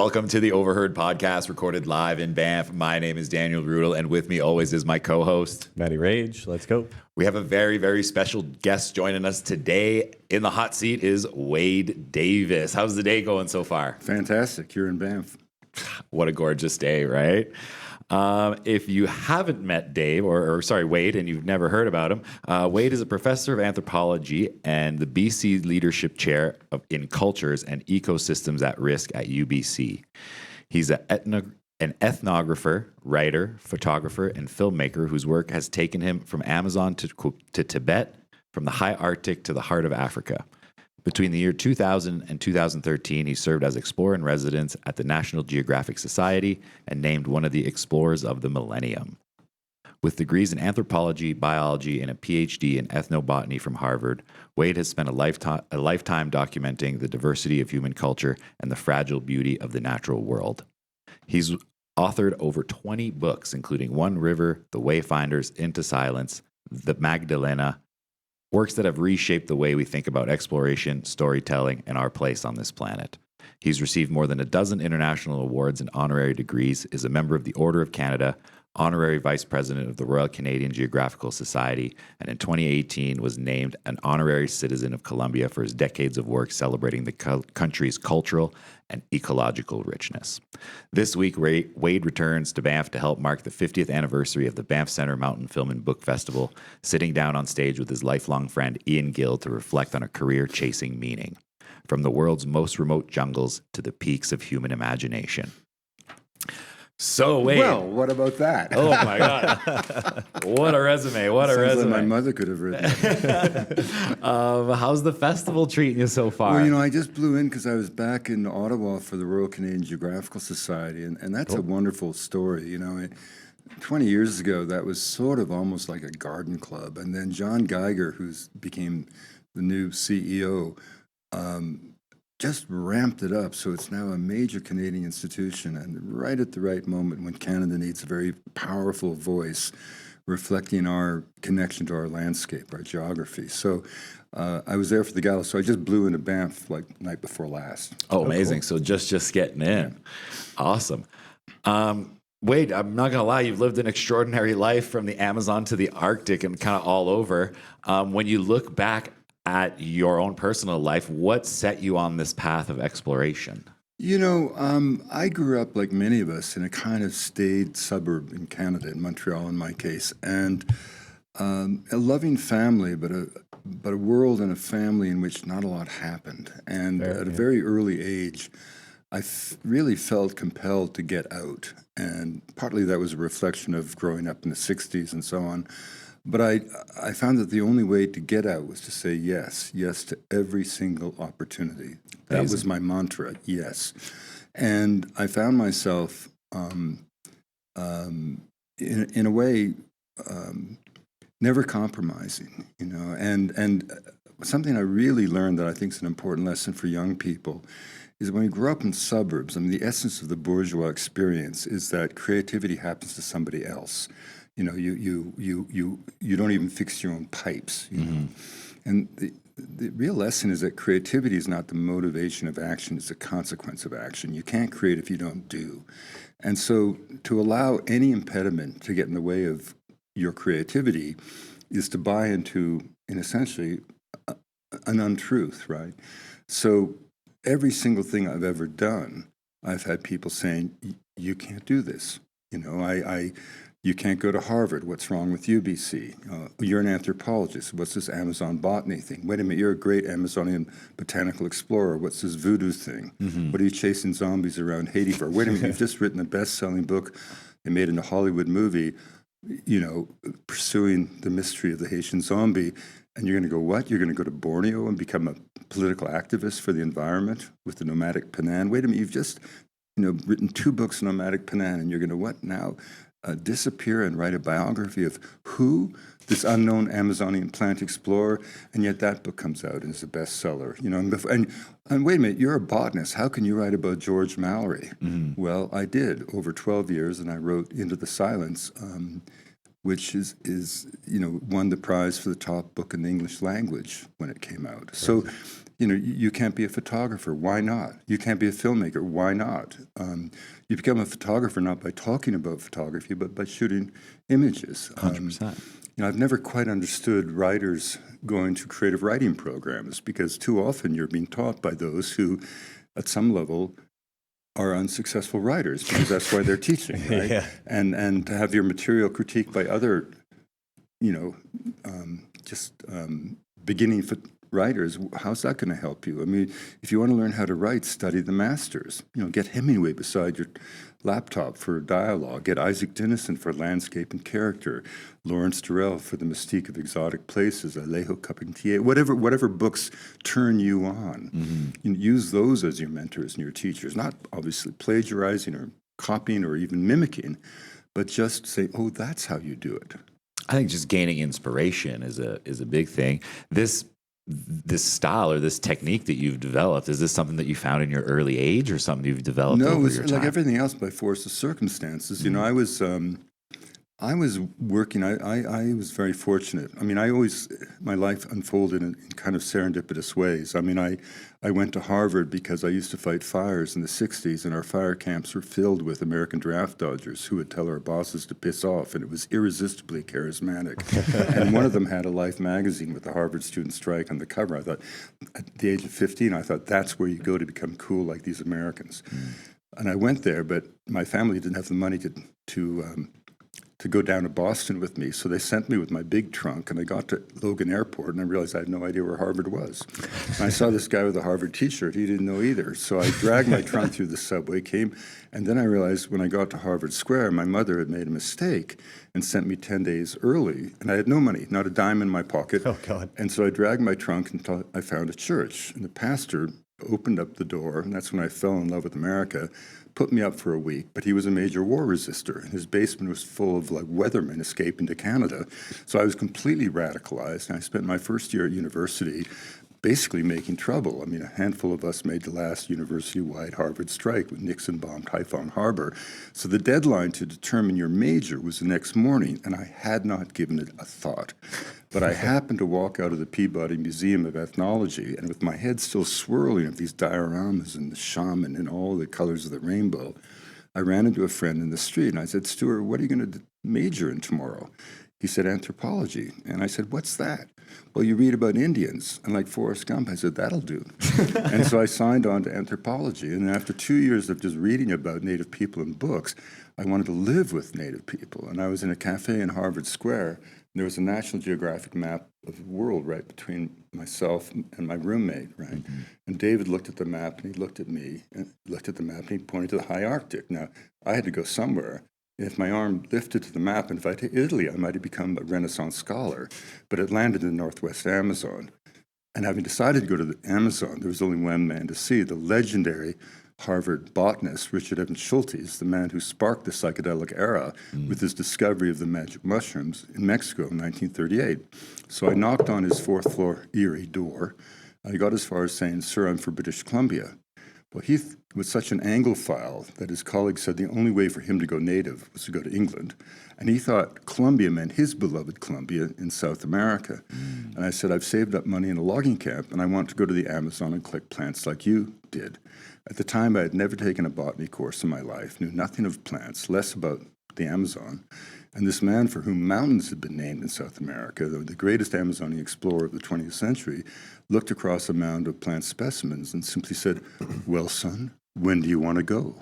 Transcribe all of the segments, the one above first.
Welcome to the Overheard Podcast, recorded live in Banff. My name is Daniel Rudel, and with me always is my co-host, Matty Rage. Let's go. We have a very, very special guest joining us today. In the hot seat is Wade Davis. How's the day going so far? Fantastic. You're in Banff. What a gorgeous day, right? If you haven't met Dave, Wade, and you've never heard about him, Wade is a professor of anthropology and the BC Leadership Chair in Cultures and Ecosystems at Risk at UBC. He's an ethnographer, writer, photographer, and filmmaker whose work has taken him from Amazon to Tibet, from the high Arctic to the heart of Africa. Between the year 2000 and 2013, he served as explorer-in-residence at the National Geographic Society and named one of the explorers of the millennium. With degrees in anthropology, biology, and a PhD in ethnobotany from Harvard, Wade has spent a lifetime documenting the diversity of human culture and the fragile beauty of the natural world. He's authored over 20 books, including One River, The Wayfinders, Into Silence, The Magdalena, works that have reshaped the way we think about exploration, storytelling, and our place on this planet. He's received more than a dozen international awards and honorary degrees, is a member of the Order of Canada, honorary vice president of the Royal Canadian Geographical Society, and in 2018 was named an honorary citizen of Colombia for his decades of work celebrating the country's cultural and ecological richness. This week, Wade returns to Banff to help mark the 50th anniversary of the Banff Centre Mountain Film and Book Festival, sitting down on stage with his lifelong friend Ian Gill to reflect on a career chasing meaning, from the world's most remote jungles to the peaks of human imagination. So, Wade. Well, what about that? Oh, my God. What a resume. What a resume. Like my mother could have written it. How's the festival treating you so far? Well, I just blew in because I was back in Ottawa for the Royal Canadian Geographical Society, and that's a wonderful story. 20 years ago, that was sort of almost like a garden club. And then John Geiger, who became the new CEO, just ramped it up, so it's now a major Canadian institution, and right at the right moment when Canada needs a very powerful voice reflecting our connection to our landscape, our geography. So I was there for the gala, so I just blew into Banff like night before last. Oh, amazing. Cool. So just getting in. Awesome. Wade, I'm not going to lie, you've lived an extraordinary life from the Amazon to the Arctic and kind of all over. When you look back at your own personal life, what set you on this path of exploration? I grew up, like many of us, in a kind of staid suburb in Canada, in Montreal in my case, and a loving family, but a world and a family in which not a lot happened. And at a very early age, I really felt compelled to get out. And partly that was a reflection of growing up in the 60s and so on. But I found that the only way to get out was to say yes to every single opportunity. That was my mantra, yes. And I found myself, in a way, never compromising, And something I really learned that I think is an important lesson for young people is when we grow up in suburbs, the essence of the bourgeois experience is that creativity happens to somebody else. You don't even fix your own pipes. And the real lesson is that creativity is not the motivation of action; it's a consequence of action. You can't create if you don't do. And so, to allow any impediment to get in the way of your creativity is to buy into, essentially, an untruth, right? So, every single thing I've ever done, I've had people saying, "You can't do this." You can't go to Harvard. What's wrong with UBC? You're an anthropologist. What's this Amazon botany thing? Wait a minute, you're a great Amazonian botanical explorer. What's this voodoo thing? What are you chasing zombies around Haiti for? Wait a minute, you've just written a best-selling book and made into a Hollywood movie, pursuing the mystery of the Haitian zombie. And you're going to go, what? You're going to go to Borneo and become a political activist for the environment with the nomadic Penan? Wait a minute, you've just written 2 books on nomadic Penan, and you're going to what now? Disappear and write a biography of who? This unknown Amazonian plant explorer, and yet that book comes out and is a bestseller. And wait a minute, you're a botanist. How can you write about George Mallory? Well, I did over 12 years, and I wrote Into the Silence which is won the prize for the top book in the English language when it came out. So, you can't be a photographer. Why not? You can't be a filmmaker. Why not? You become a photographer not by talking about photography, but by shooting images. 100%. I've never quite understood writers going to creative writing programs, because too often you're being taught by those who, at some level, are unsuccessful writers, because that's why they're teaching, right? Yeah. And to have your material critiqued by other, beginning writers, how's that going to help you? I mean, if you want to learn how to write, study the masters. Get Hemingway beside your laptop for dialogue. Get Isaac Dinesen for landscape and character. Lawrence Durrell for the mystique of exotic places. Alejo Carpentier. Whatever books turn you on. Mm-hmm. Use those as your mentors and your teachers. Not obviously plagiarizing or copying or even mimicking, but just say, oh, that's how you do it. I think just gaining inspiration is a big thing. This style or this technique that you've developed, is this something that you found in your early age or something you've developed over your time? No, it was like everything else, by force of circumstances. Mm-hmm. I was working, I was very fortunate. I mean, my life unfolded in kind of serendipitous ways. I mean, I went to Harvard because I used to fight fires in the 60s, and our fire camps were filled with American draft dodgers who would tell our bosses to piss off, and it was irresistibly charismatic. And one of them had a Life magazine with the Harvard student strike on the cover. I thought, at the age of 15, I thought that's where you go to become cool like these Americans. And I went there, but my family didn't have the money to go down to Boston with me. So they sent me with my big trunk, and I got to Logan Airport, and I realized I had no idea where Harvard was. And I saw this guy with a Harvard t-shirt. He didn't know either. So I dragged my trunk through the subway, and then I realized when I got to Harvard Square, my mother had made a mistake and sent me 10 days early, and I had no money, not a dime in my pocket. Oh, God. And so I dragged my trunk until I found a church, and the pastor opened up the door, and that's when I fell in love with America, put me up for a week, but he was a major war resister, and his basement was full of weathermen escaping to Canada. So I was completely radicalized, and I spent my first year at university basically making trouble. I mean, a handful of us made the last university-wide Harvard strike when Nixon bombed Haiphong Harbor. So the deadline to determine your major was the next morning, and I had not given it a thought. But I happened to walk out of the Peabody Museum of Ethnology, and with my head still swirling of these dioramas and the shaman and all the colors of the rainbow, I ran into a friend in the street, and I said, Stuart, what are you going to major in tomorrow? He said, anthropology. And I said, what's that? Well, you read about Indians. And like Forrest Gump, I said, that'll do. And so I signed on to anthropology. And after 2 years of just reading about Native people in books, I wanted to live with Native people. And I was in a cafe in Harvard Square. And there was a National Geographic map of the world right between myself and my roommate, right? Mm-hmm. And David looked at the map, and he looked at me, and looked at the map, and he pointed to the high Arctic. Now, I had to go somewhere. If my arm lifted to the map, and if I hit Italy, I might have become a Renaissance scholar. But it landed in the Northwest Amazon. And having decided to go to the Amazon, there was only one man to see, the legendary Harvard botanist, Richard Evans Schultes, the man who sparked the psychedelic era with his discovery of the magic mushrooms in Mexico in 1938. So I knocked on his fourth floor Erie door. I got as far as saying, sir, I'm for British Columbia. Well, he was such an Anglophile that his colleagues said the only way for him to go native was to go to England. And he thought Columbia meant his beloved Columbia in South America. And I said, I've saved up money in a logging camp, and I want to go to the Amazon and collect plants like you did. At the time, I had never taken a botany course in my life, knew nothing of plants, less about the Amazon. And this man for whom mountains had been named in South America, the greatest Amazonian explorer of the 20th century, looked across a mound of plant specimens and simply said, well, son, when do you want to go?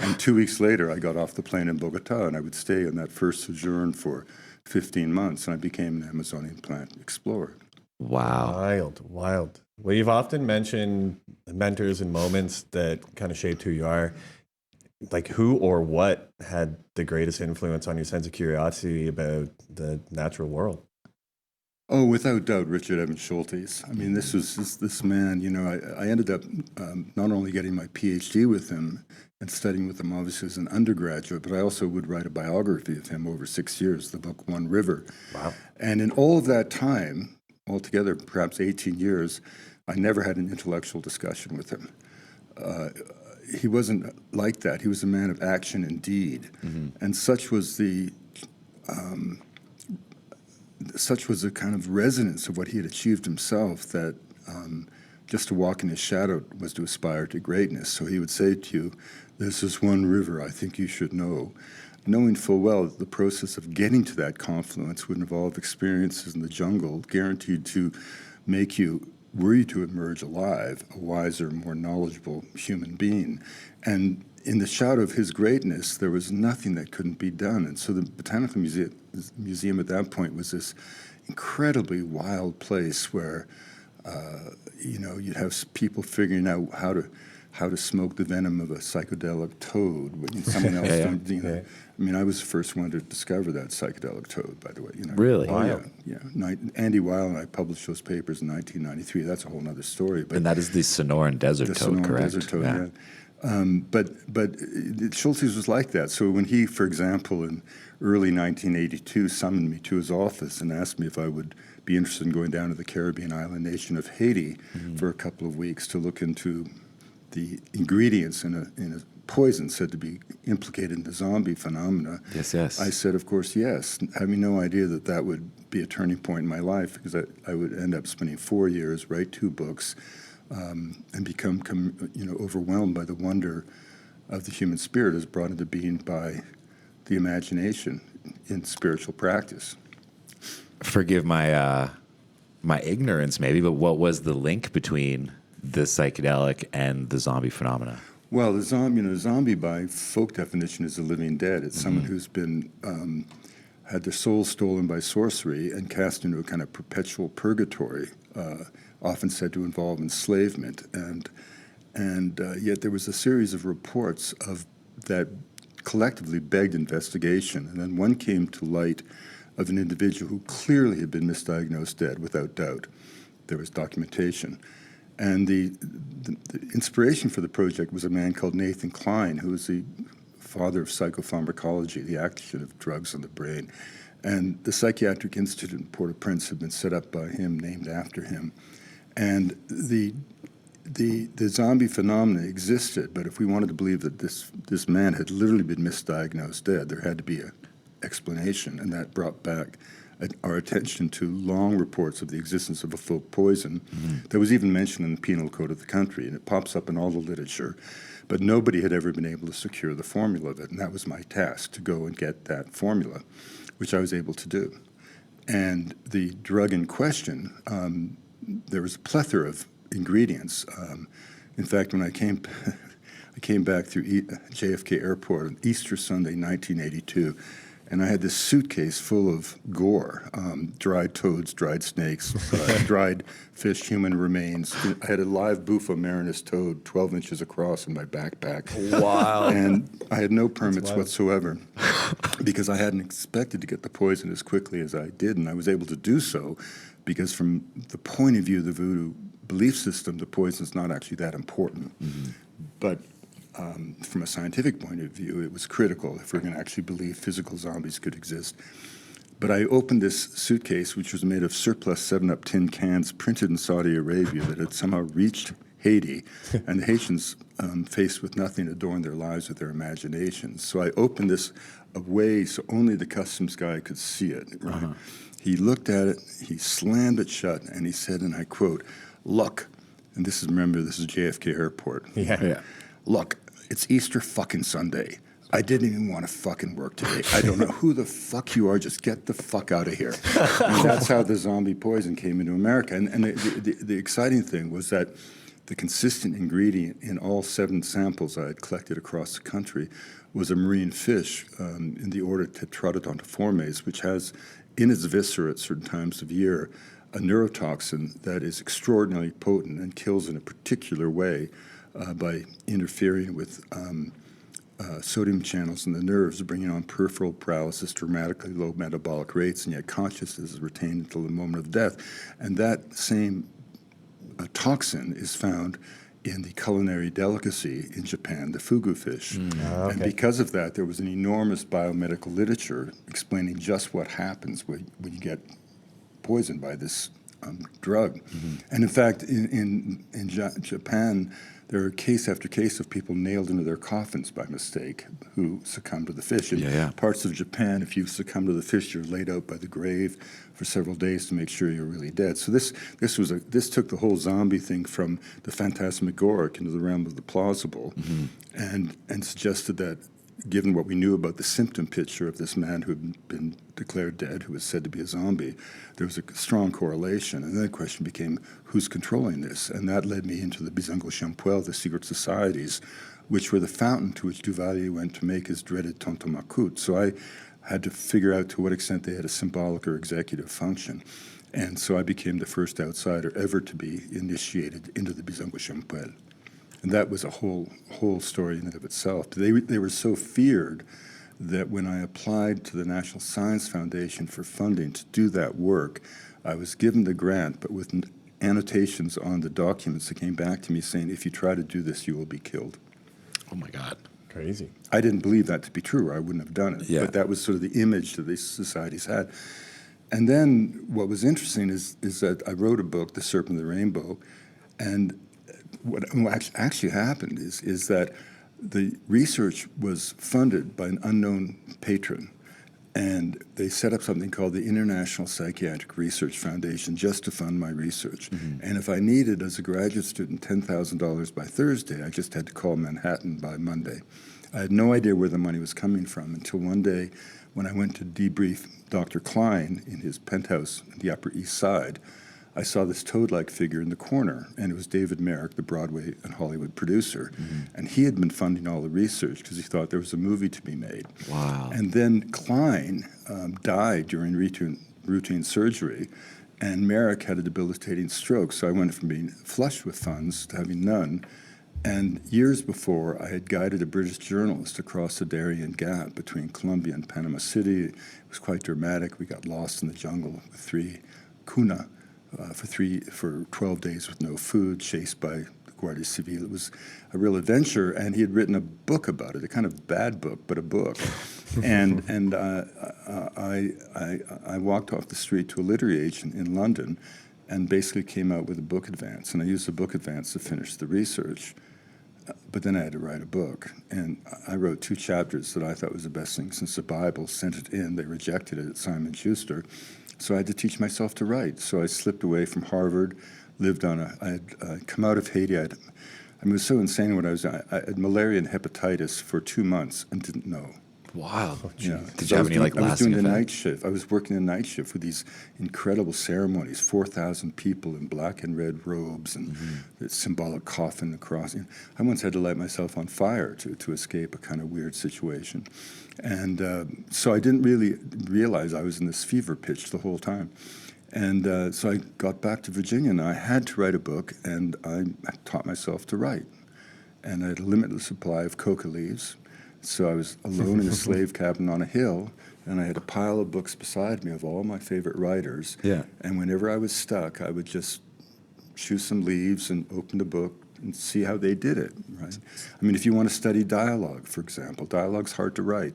And 2 weeks later, I got off the plane in Bogota, and I would stay on that first sojourn for 15 months, and I became an Amazonian plant explorer. Wow. Wild. Well, you've often mentioned mentors and moments that kind of shaped who you are. Like, who or what had the greatest influence on your sense of curiosity about the natural world? Oh, without doubt, Richard Evans Schultes. I mean, this man, I ended up not only getting my PhD with him and studying with him, obviously, as an undergraduate, but I also would write a biography of him over 6 years, the book One River. Wow. And in all of that time, altogether perhaps 18 years, I never had an intellectual discussion with him. He wasn't like that. He was a man of action and deed. Mm-hmm. And such was the such was the kind of resonance of what he had achieved himself that just to walk in his shadow was to aspire to greatness. So he would say to you, "There's this one river I think you should know," knowing full well that the process of getting to that confluence would involve experiences in the jungle guaranteed to make you, were you to emerge alive, a wiser, more knowledgeable human being. And in the shadow of his greatness, there was nothing that couldn't be done. And so the Botanical Museum at that point was this incredibly wild place where, you'd have people figuring out how to smoke the venom of a psychedelic toad when someone else don't, Yeah. I mean, I was the first one to discover that psychedelic toad, by the way. Really? Oh, yeah. Andy Weil and I published those papers in 1993. That's a whole other story. But And that is the Sonoran Desert the toad, Sonoran correct? Desert toad, yeah. But Schultes was like that. So when he, for example, in early 1982, summoned me to his office and asked me if I would be interested in going down to the Caribbean island nation of Haiti for a couple of weeks to look into the ingredients in a poison said to be implicated in the zombie phenomena. Yes. I said, of course, yes, having no idea that would be a turning point in my life, because I would end up spending 4 years, write 2 books, and become overwhelmed by the wonder of the human spirit as brought into being by the imagination in spiritual practice. Forgive my my ignorance, maybe, but what was the link between the psychedelic and the zombie phenomena? Well, the zombie by folk definition is the living dead. It's someone who's been had their soul stolen by sorcery and cast into a kind of perpetual purgatory, often said to involve enslavement. And yet there was a series of reports of that collectively begged investigation. And then one came to light of an individual who clearly had been misdiagnosed dead, without doubt. There was documentation. And the inspiration for the project was a man called Nathan Klein, who was the father of psychopharmacology, the action of drugs on the brain. And the Psychiatric Institute in Port-au-Prince had been set up by him, named after him. And the zombie phenomena existed, but if we wanted to believe that this man had literally been misdiagnosed dead, there had to be an explanation, and that brought back our attention to long reports of the existence of a folk poison that was even mentioned in the penal code of the country, and it pops up in all the literature, but nobody had ever been able to secure the formula of it, and that was my task, to go and get that formula, which I was able to do. And the drug in question, there was a plethora of ingredients. In fact, when I came back through JFK Airport on Easter Sunday, 1982, and I had this suitcase full of gore, dried toads, dried snakes, dried fish, human remains. I had a live Bufo marinus toad 12 inches across in my backpack. Wow. And I had no permits whatsoever because I hadn't expected to get the poison as quickly as I did, and I was able to do so because from the point of view of the voodoo belief system, the poison's not actually that important. But from a scientific point of view, it was critical if we're going to actually believe physical zombies could exist. But I opened this suitcase, which was made of surplus 7-Up tin cans printed in Saudi Arabia that had somehow reached Haiti, and the Haitians, faced with nothing, adorned their lives with their imaginations. So I opened this away so only the customs guy could see it. Right? He looked at it, he slammed it shut, and he said, and I quote, "Look," and this is JFK Airport. Yeah. "Look, it's Easter fucking Sunday. I didn't even want to fucking work today. I don't know who the fuck you are. Just get the fuck out of here." And that's how the zombie poison came into America. And the exciting thing was that the consistent ingredient in all 7 samples I had collected across the country was a marine fish in the order Tetraodontiformes, which has in its viscera at certain times of year a neurotoxin that is extraordinarily potent and kills in a particular way by interfering with sodium channels in the nerves, bringing on peripheral paralysis, dramatically low metabolic rates, and yet consciousness is retained until the moment of death. And that same toxin is found in the culinary delicacy in Japan, the fugu fish. Okay. And because of that, there was an enormous biomedical literature explaining just what happens when you get poisoned by this drug. And in fact, in Japan, there are case after case of people nailed into their coffins by mistake who succumbed to the fish. In parts of Japan, if you succumb to the fish, you're laid out by the grave for several days to make sure you're really dead. So this took the whole zombie thing from the phantasmagoric into the realm of the plausible, and suggested that, given what we knew about the symptom picture of this man who had been declared dead, who was said to be a zombie, there was a strong correlation. And then the question became, who's controlling this? And that led me into the Bizango-Champuel, the secret societies, which were the fountain to which Duvalier went to make his dreaded Tonton Macoute. So I had to figure out to what extent they had a symbolic or executive function. And so I became the first outsider ever to be initiated into the Bizango-Champuel. And that was a whole story in and of itself. They were so feared that when I applied to the National Science Foundation for funding to do that work, I was given the grant, but with annotations on the documents that came back to me saying, if you try to do this, you will be killed. Oh, my God. Crazy. I didn't believe that to be true, or I wouldn't have done it. Yeah. But that was sort of the image that these societies had. And then what was interesting is that I wrote a book, The Serpent of the Rainbow, and what actually happened is that the research was funded by an unknown patron, and they set up something called the International Psychiatric Research Foundation just to fund my research. And if I needed, as a graduate student, $10,000 by Thursday, I just had to call Manhattan by Monday. I had no idea where the money was coming from until one day when I went to debrief Dr. Klein in his penthouse in the Upper East Side. I saw this toad-like figure in the corner, and it was David Merrick, the Broadway and Hollywood producer. And he had been funding all the research because he thought there was a movie to be made. Wow. And then Klein died during routine surgery, and Merrick had a debilitating stroke. So I went from being flush with funds to having none. And years before, I had guided a British journalist across the Darien Gap between Colombia and Panama City. It was quite dramatic. We got lost in the jungle with 3 kuna. For 12 days with no food, chased by the Guardia Civil. It was a real adventure, and he had written a book about it, a kind of bad book, but a book. and I walked off the street to a literary agent in London and basically came out with a book advance, and I used the book advance to finish the research. But then I had to write a book, and I wrote 2 chapters that I thought was the best thing since the Bible, sent it in. They rejected it at Simon Schuster. So I had to teach myself to write. So I slipped away from Harvard, lived on I had come out of Haiti. It was so insane when I had malaria and hepatitis for 2 months and didn't know. Wow. Yeah. Did you have any I was lasting doing the effect? night shift. I was working the night shift with these incredible ceremonies, 4,000 people in black and red robes and the symbolic coffin across. I once had to light myself on fire to escape a kind of weird situation. And so I didn't really realize I was in this fever pitch the whole time. And so I got back to Virginia, and I had to write a book, and I taught myself to write. And I had a limitless supply of coca leaves. So I was alone in a slave cabin on a hill, and I had a pile of books beside me of all my favorite writers. Yeah. And whenever I was stuck, I would just choose some leaves and open the book and see how they did it, right? I mean, if you want to study dialogue, for example, dialogue's hard to write.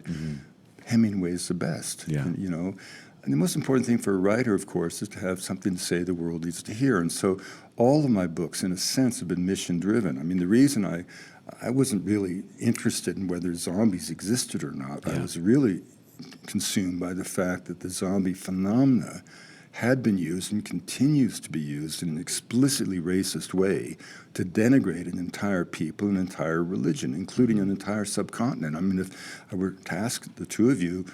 Hemingway's the best, you know. And the most important thing for a writer, of course, is to have something to say the world needs to hear. And so all of my books, in a sense, have been mission-driven. I mean, the reason I wasn't really interested in whether zombies existed or not. I was really consumed by the fact that the zombie phenomena had been used and continues to be used in an explicitly racist way to denigrate an entire people, an entire religion, including an entire subcontinent. I mean, if I were to ask the two of you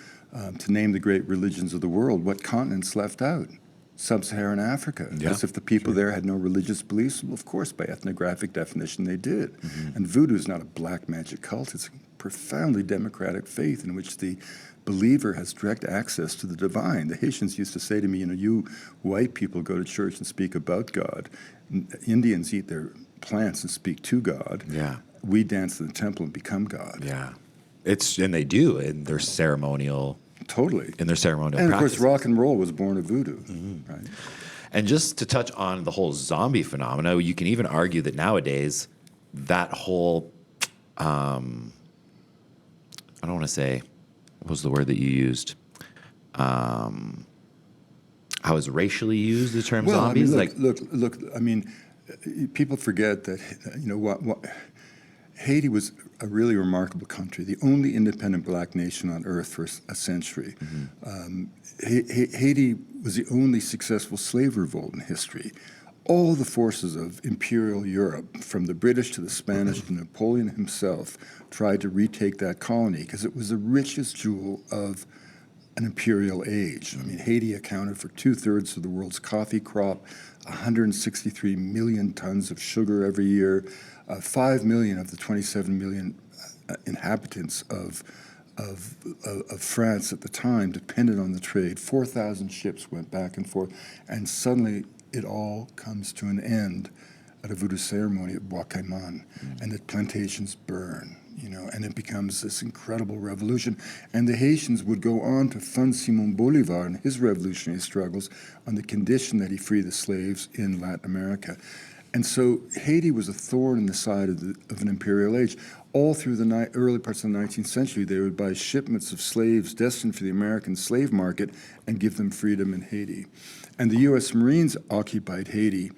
to name the great religions of the world, what continent's left out? Sub-Saharan Africa, as if the people there had no religious beliefs. Well, of course, by ethnographic definition, they did. And voodoo is not a black magic cult. It's a profoundly democratic faith in which the believer has direct access to the divine. The Haitians used to say to me, you know, you white people go to church and speak about God. Indians eat their plants and speak to God. Yeah. We dance in the temple and become God. Yeah. And they do in their ceremonial... Totally. In their ceremonial and practices. of course, rock and roll was born of voodoo, right? And just to touch on the whole zombie phenomena, you can even argue that nowadays that whole, I don't want to say, what was the word that you used? How is racially used the term Well, zombies? I mean, look. I mean, people forget that what Haiti was a really remarkable country, the only independent black nation on earth for a century. Haiti was the only successful slave revolt in history. All the forces of imperial Europe, from the British to the Spanish to Napoleon himself, tried to retake that colony because it was the richest jewel of an imperial age. I mean, Haiti accounted for 2/3 of the world's coffee crop, 163 million tons of sugar every year, 5 million of the 27 million inhabitants of France at the time depended on the trade. 4,000 ships went back and forth, and suddenly it all comes to an end at a voodoo ceremony at Bois Caiman, and the plantations burn, and it becomes this incredible revolution. And the Haitians would go on to fund Simon Bolivar and his revolutionary struggles on the condition that he free the slaves in Latin America. And so Haiti was a thorn in the side of an imperial age. All through the early parts of the 19th century, they would buy shipments of slaves destined for the American slave market and give them freedom in Haiti. And the U.S. Marines occupied Haiti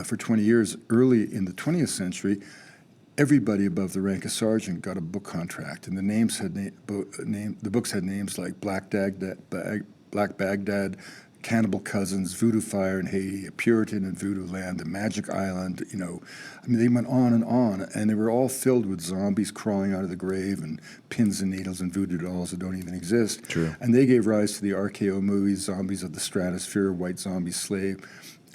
for 20 years. Early in the 20th century, everybody above the rank of sergeant got a book contract, and the books had names like Black Baghdad, Cannibal Cousins, Voodoo Fire in Haiti, A Puritan in Voodoo Land, The Magic Island, I mean, they went on, and they were all filled with zombies crawling out of the grave and pins and needles and voodoo dolls that don't even exist. True. And they gave rise to the RKO movies, Zombies of the Stratosphere, White Zombie Slave,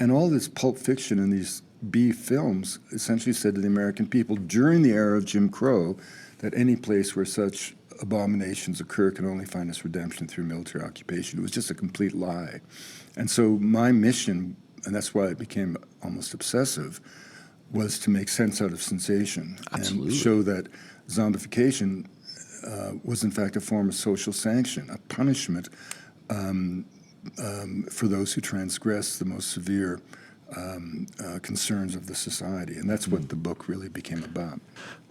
and all this pulp fiction and these B films essentially said to the American people during the era of Jim Crow that any place where such abominations occur can only find its redemption through military occupation. It was just a complete lie. And so my mission, and that's why it became almost obsessive, was to make sense out of sensation. Absolutely. And show that zombification was in fact a form of social sanction, a punishment for those who transgress the most severe concerns of the society. And that's what the book really became about.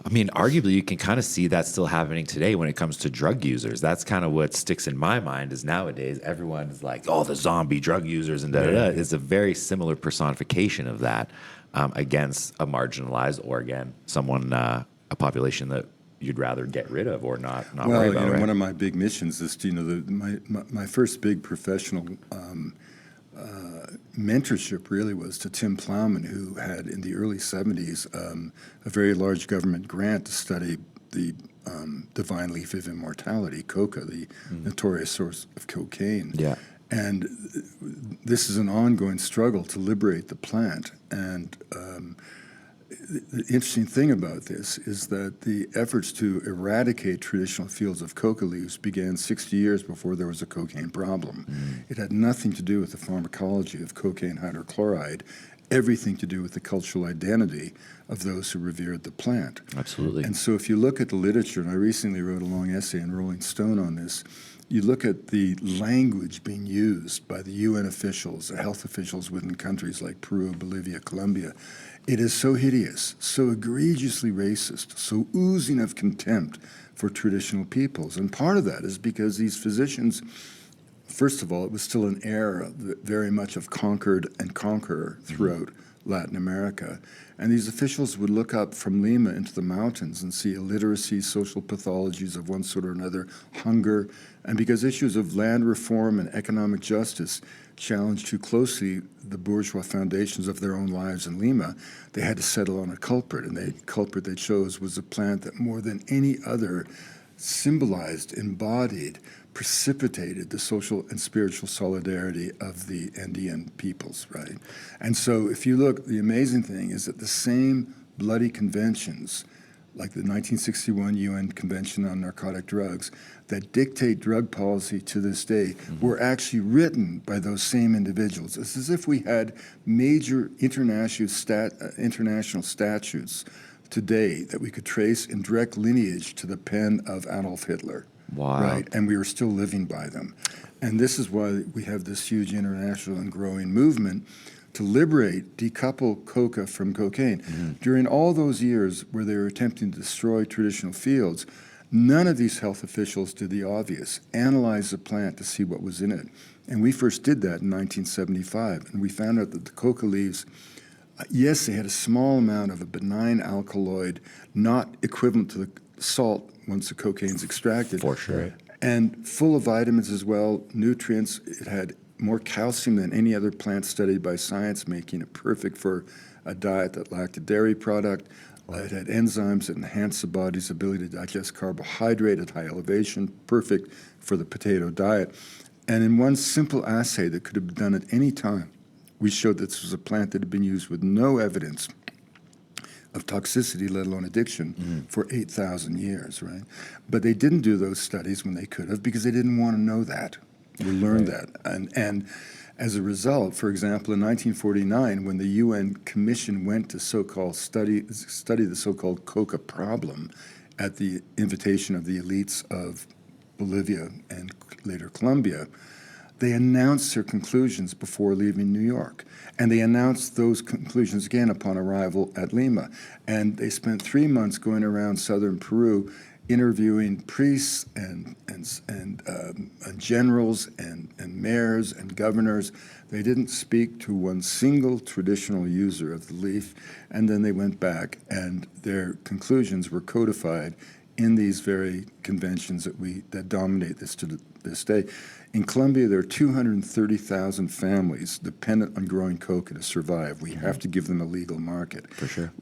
I mean, arguably, you can kind of see that still happening today when it comes to drug users. That's kind of what sticks in my mind is nowadays everyone is like, oh, the zombie drug users and da-da-da. It's a very similar personification of that against a marginalized or, again, someone, a population that you'd rather get rid of or not worry about, right? One of my big missions is, my first big professional mentorship really was to Tim Plowman, who had in the early 70s a very large government grant to study the divine leaf of immortality, coca, the notorious source of cocaine. Yeah. And this is an ongoing struggle to liberate the plant. And the interesting thing about this is that the efforts to eradicate traditional fields of coca leaves began 60 years before there was a cocaine problem. It had nothing to do with the pharmacology of cocaine hydrochloride, everything to do with the cultural identity of those who revered the plant. Absolutely. And so if you look at the literature, and I recently wrote a long essay in Rolling Stone on this, you look at the language being used by the UN officials, the health officials within countries like Peru, Bolivia, Colombia. It is so hideous, so egregiously racist, so oozing of contempt for traditional peoples. And part of that is because these physicians, first of all, it was still an era very much of conquered and conqueror throughout Latin America. And these officials would look up from Lima into the mountains and see illiteracy, social pathologies of one sort or another, hunger. And because issues of land reform and economic justice challenged too closely the bourgeois foundations of their own lives in Lima, they had to settle on a culprit. And the culprit they chose was a plant that more than any other symbolized, embodied, precipitated the social and spiritual solidarity of the Andean peoples, right? And so if you look, the amazing thing is that the same bloody conventions, like the 1961 UN Convention on Narcotic Drugs, that dictate drug policy to this day, were actually written by those same individuals. It's as if we had major international statutes today that we could trace in direct lineage to the pen of Adolf Hitler. Wow. Right? And we are still living by them. And this is why we have this huge international and growing movement to liberate, decouple coca from cocaine. During all those years where they were attempting to destroy traditional fields, None of these health officials did the obvious, analyze the plant to see what was in it. And we first did that in 1975, and we found out that the coca leaves, yes, they had a small amount of a benign alkaloid, not equivalent to the salt once the cocaine's extracted. For sure. And full of vitamins as well, nutrients. It had more calcium than any other plant studied by science, making it perfect for a diet that lacked a dairy product. It had enzymes that enhanced the body's ability to digest carbohydrate at high elevation, perfect for the potato diet. And in one simple assay that could have been done at any time, we showed that this was a plant that had been used with no evidence of toxicity, let alone addiction, for 8,000 years, right? But they didn't do those studies when they could have because they didn't want to know that. We learned that. And as a result, for example, in 1949, when the UN Commission went to study the so-called coca problem at the invitation of the elites of Bolivia and later Colombia, they announced their conclusions before leaving New York. And they announced those conclusions again upon arrival at Lima. And they spent 3 months going around southern Peru interviewing priests and generals and mayors and governors. They didn't speak to one single traditional user of the leaf. And then they went back, and their conclusions were codified in these very conventions that dominate this to this day. In Colombia, there are 230,000 families dependent on growing coca to survive. We have to give them a legal market. For sure.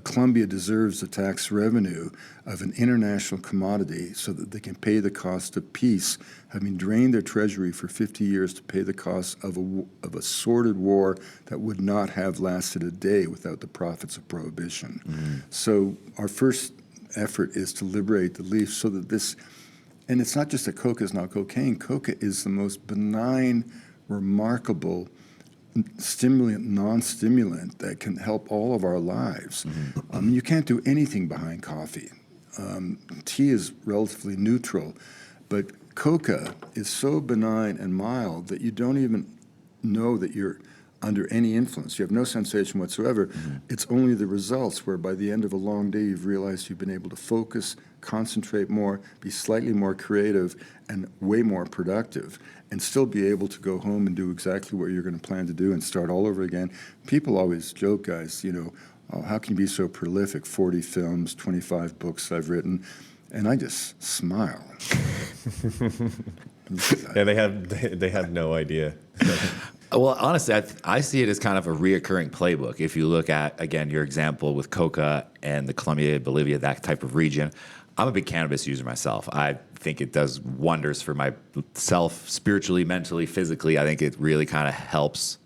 Colombia deserves the tax revenue of an international commodity so that they can pay the cost of peace, having drained their treasury for 50 years to pay the cost of a sordid war that would not have lasted a day without the profits of prohibition. So our first effort is to liberate the leaf so that this. And it's not just that coca is not cocaine. Coca is the most benign, remarkable stimulant, non-stimulant that can help all of our lives. You can't do anything behind coffee. Tea is relatively neutral, but coca is so benign and mild that you don't even know that you're under any influence. You have no sensation whatsoever. It's only the results where by the end of a long day you've realized you've been able to focus, concentrate more, be slightly more creative and way more productive, and still be able to go home and do exactly what you're going to plan to do and start all over again. People always joke, guys, oh, how can you be so prolific? 40 films, 25 books I've written. And I just smile. Yeah, they have no idea. Well, honestly, I see it as kind of a reoccurring playbook. If you look at, again, your example with coca and the Colombia, Bolivia, that type of region, I'm a big cannabis user myself. I think it does wonders for myself spiritually, mentally, physically. I think it really kind of helps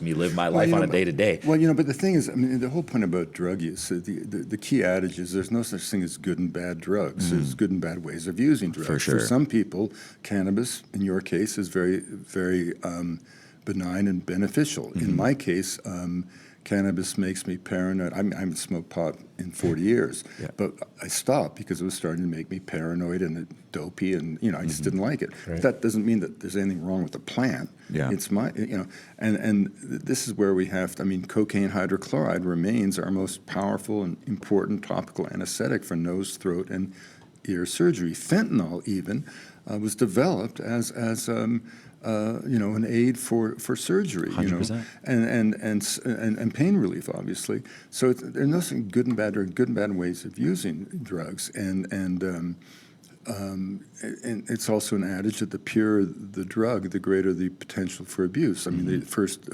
me live my life on a day-to-day. Well, but the thing is, the whole point about drug use, the key adage is there's no such thing as good and bad drugs. There's good and bad ways of using drugs. For sure. For some people, cannabis, in your case, is very, very benign and beneficial. In my case, cannabis makes me paranoid. I haven't smoked pot in 40 years, but I stopped because it was starting to make me paranoid and dopey, and I just didn't like it. Right. That doesn't mean that there's anything wrong with the plant. Yeah. It's and this is where we have to, cocaine hydrochloride remains our most powerful and important topical anesthetic for nose, throat, and ear surgery. Fentanyl even was developed as an aid for surgery, 100%. And pain relief, obviously. So there's nothing good and bad or good and bad ways of using drugs, and it's also an adage that the purer the drug, the greater the potential for abuse. The first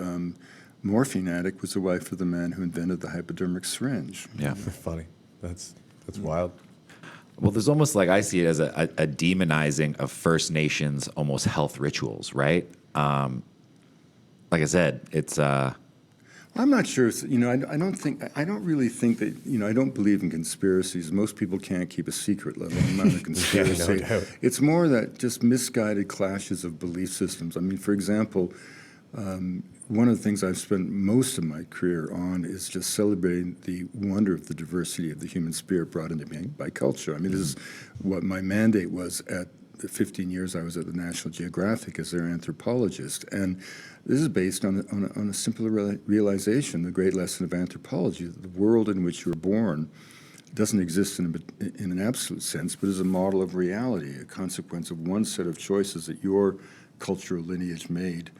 morphine addict was the wife of the man who invented the hypodermic syringe. Yeah. Funny. That's wild. Well, there's almost like I see it as a demonizing of First Nations almost health rituals, right? Like I said, it's. I'm not sure. I don't really think that. I don't believe in conspiracies. Most people can't keep a secret, let alone not a conspiracy. No doubt. It's more that just misguided clashes of belief systems. For example, one of the things I've spent most of my career on is just celebrating the wonder of the diversity of the human spirit brought into being by culture. This is what my mandate was at the 15 years I was at the National Geographic as their anthropologist. And this is based on a simple realization, the great lesson of anthropology, that the world in which you're born doesn't exist in an absolute sense, but is a model of reality, a consequence of one set of choices that your cultural lineage made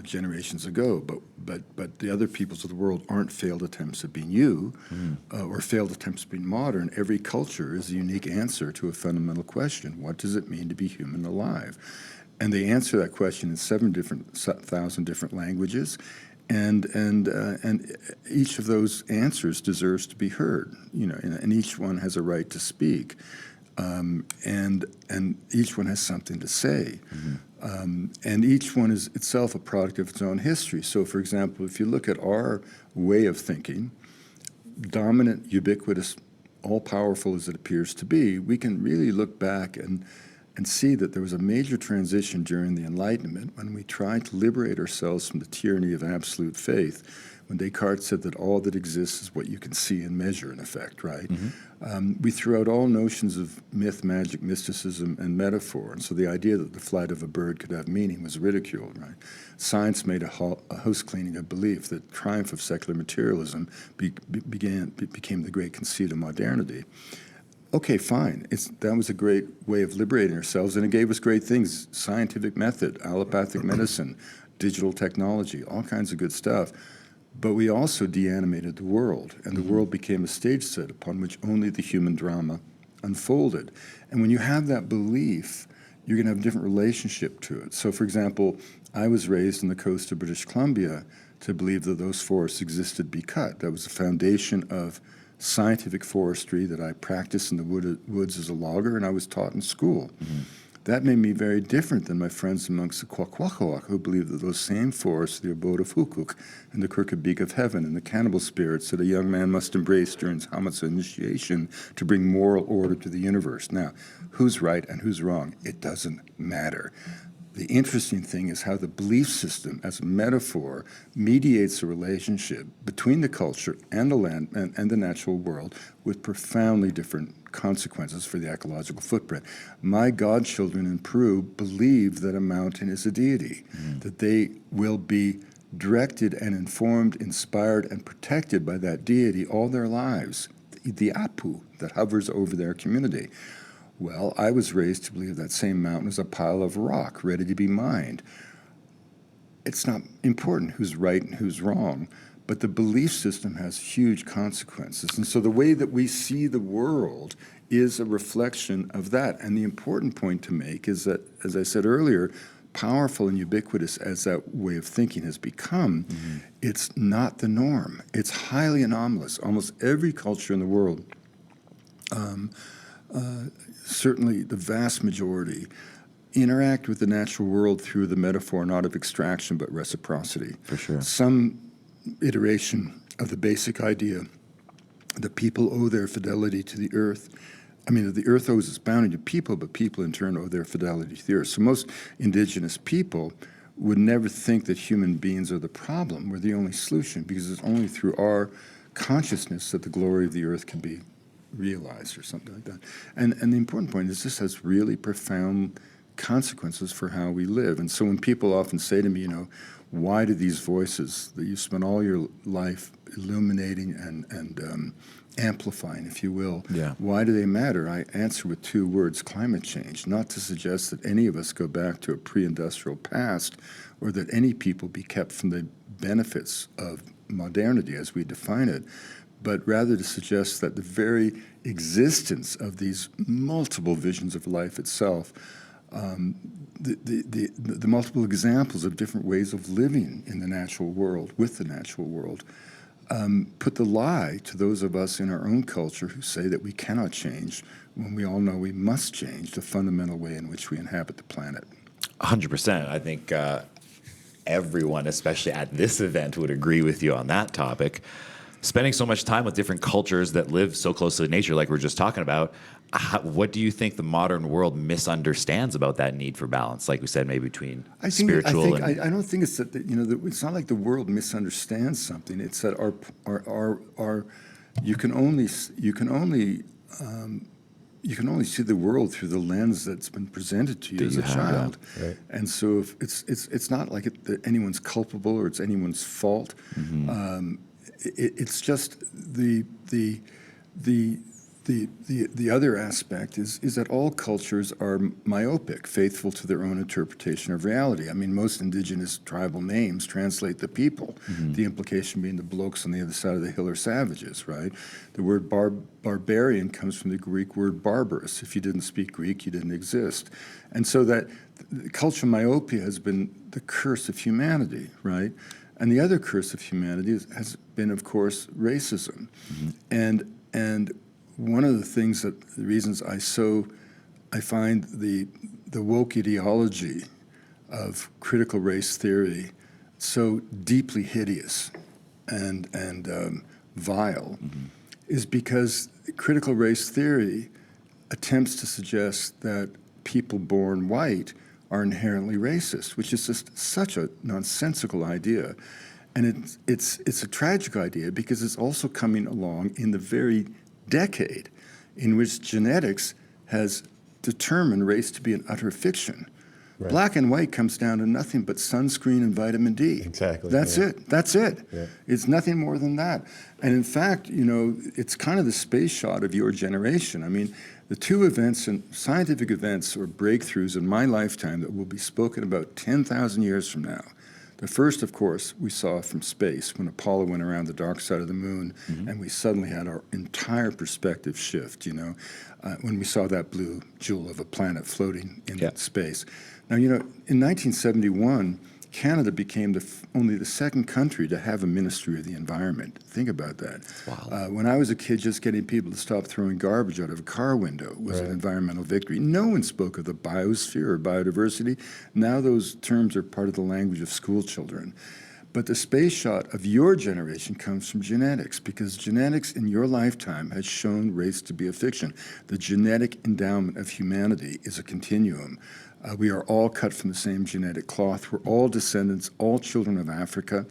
generations ago. But the other peoples of the world aren't failed attempts at being you or failed attempts at being modern. Every culture is a unique answer to a fundamental question. What does it mean to be human alive? And they answer that question in 7,000 different languages. And each of those answers deserves to be heard, and each one has a right to speak, and each one has something to say, and each one is itself a product of its own history. So, for example, if you look at our way of thinking, dominant, ubiquitous, all-powerful as it appears to be, we can really look back and see that there was a major transition during the Enlightenment when we tried to liberate ourselves from the tyranny of absolute faith, when Descartes said that all that exists is what you can see and measure, in effect, right? We threw out all notions of myth, magic, mysticism, and metaphor, and so the idea that the flight of a bird could have meaning was ridiculed, right? Science made a house cleaning of belief. The triumph of secular materialism became the great conceit of modernity. Okay, fine. That was a great way of liberating ourselves, and it gave us great things: scientific method, allopathic medicine, digital technology, all kinds of good stuff. But we also de-animated the world, and the world became a stage set upon which only the human drama unfolded. And when you have that belief, you're going to have a different relationship to it. So, for example, I was raised on the coast of British Columbia to believe that those forests existed to be cut. That was the foundation of scientific forestry that I practiced in the woods as a logger, and I was taught in school. That made me very different than my friends amongst the Kwakwaka'wakw, who believed that those same forests, the abode of Hukuk and the crooked beak of heaven and the cannibal spirits that a young man must embrace during his Hamatsa initiation to bring moral order to the universe. Now, who's right and who's wrong? It doesn't matter. The interesting thing is how the belief system, as a metaphor, mediates a relationship between the culture and the land and the natural world with profoundly different consequences for the ecological footprint. My godchildren in Peru believe that a mountain is a deity, that they will be directed and informed, inspired, and protected by that deity all their lives, the Apu that hovers over their community. Well, I was raised to believe that same mountain is a pile of rock ready to be mined. It's not important who's right and who's wrong, but the belief system has huge consequences. And so the way that we see the world is a reflection of that. And the important point to make is that, as I said earlier, powerful and ubiquitous as that way of thinking has become, it's not the norm. It's highly anomalous. Almost every culture in the world, certainly the vast majority, interact with the natural world through the metaphor not of extraction but reciprocity. For sure. Some iteration of the basic idea that people owe their fidelity to the earth. I mean, the earth owes its bounty to people, but people in turn owe their fidelity to the earth. So most indigenous people would never think that human beings are the problem. We're the only solution, because it's only through our consciousness that the glory of the earth can be realized, or something like that. And the important point is this has really profound consequences for how we live. And so when people often say to me, why do these voices that you spent all your life illuminating and amplifying, if you will, why do they matter? I answer with two words: climate change. Not to suggest that any of us go back to a pre-industrial past, or that any people be kept from the benefits of modernity as we define it, but rather to suggest that the very existence of these multiple visions of life itself, the multiple examples of different ways of living in the natural world, with the natural world, put the lie to those of us in our own culture who say that we cannot change, when we all know we must change the fundamental way in which we inhabit the planet. 100%. I think everyone, especially at this event, would agree with you on that topic. Spending so much time with different cultures that live so close to nature, like we're just talking about, what do you think the modern world misunderstands about that need for balance? Like we said, maybe between spiritual and... I don't think it's that, it's not like the world misunderstands something. It's that our you can only see the world through the lens that's been presented to you as a child. Right. And so if it's not like anyone's culpable or it's anyone's fault. It's just the the other aspect is that all cultures are myopic, faithful to their own interpretation of reality. I mean, most indigenous tribal names translate the people, the implication being the blokes on the other side of the hill are savages, right? The word barbarian comes from the Greek word barbarous. If you didn't speak Greek, you didn't exist. And so that cultural myopia has been the curse of humanity, right? And the other curse of humanity has been, of course, racism. And one of the reasons I find the woke ideology of critical race theory so deeply hideous and vile is because critical race theory attempts to suggest that people born white are inherently racist, which is just such a nonsensical idea. And it's a tragic idea because it's also coming along in the very decade in which genetics has determined race to be an utter fiction. Right. Black and white comes down to nothing but sunscreen and vitamin D. Exactly. That's it. That's it. Yeah. It's nothing more than that. And in fact, it's kind of the space shot of your generation. I mean, the two events and scientific events or breakthroughs in my lifetime that will be spoken about 10,000 years from now. The first, of course, we saw from space when Apollo went around the dark side of the moon, and we suddenly had our entire perspective shift, when we saw that blue jewel of a planet floating in space. Now, in 1971, Canada became only the second country to have a Ministry of the Environment. Think about that. Wow. When I was a kid, just getting people to stop throwing garbage out of a car window was an environmental victory. No one spoke of the biosphere or biodiversity. Now those terms are part of the language of school children. But the space shot of your generation comes from genetics, because genetics in your lifetime has shown race to be a fiction. The genetic endowment of humanity is a continuum. We are all cut from the same genetic cloth. We're all descendants, all children of Africa,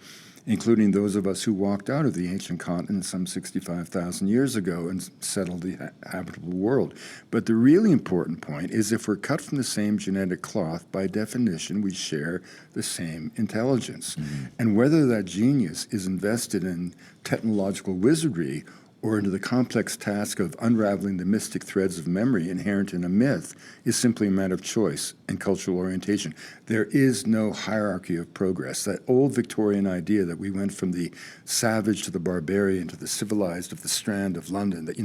including those of us who walked out of the ancient continent some 65,000 years ago and settled the habitable world. But the really important point is if we're cut from the same genetic cloth, by definition, we share the same intelligence. And whether that genius is invested in technological wizardry or into the complex task of unraveling the mystic threads of memory inherent in a myth is simply a matter of choice and cultural orientation. There is no hierarchy of progress. That old Victorian idea that we went from the savage to the barbarian to the civilized of the Strand of London, that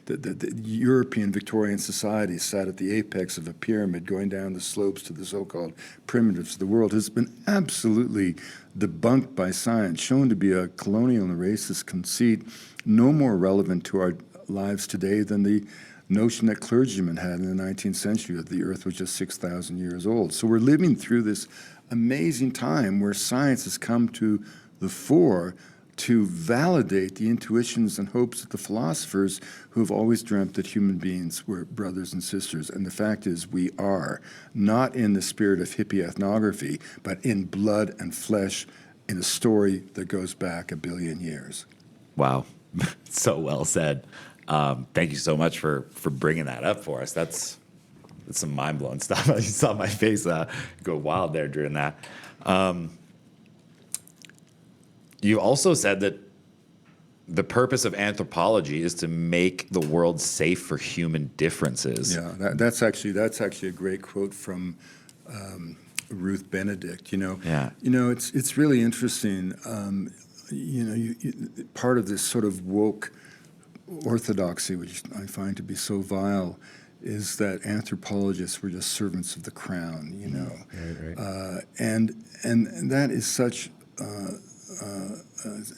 the European Victorian society sat at the apex of a pyramid going down the slopes to the so-called primitives of the world, has been absolutely debunked by science, shown to be a colonial and racist conceit, no more relevant to our lives today than the notion that clergymen had in the 19th century that the earth was just 6,000 years old. So we're living through this amazing time where science has come to the fore to validate the intuitions and hopes of the philosophers who have always dreamt that human beings were brothers and sisters. And the fact is we are, not in the spirit of hippie ethnography, but in blood and flesh in a story that goes back 1 billion years. Wow. So well said. Thank you so much for bringing that up for us. That's some mind-blowing stuff. You saw my face go wild there during that. You also said that the purpose of anthropology is to make the world safe for human differences. Yeah, that's actually a great quote from Ruth Benedict. It's really interesting. Part of this sort of woke orthodoxy, which I find to be so vile, is that anthropologists were just servants of the crown. Right. And that is such.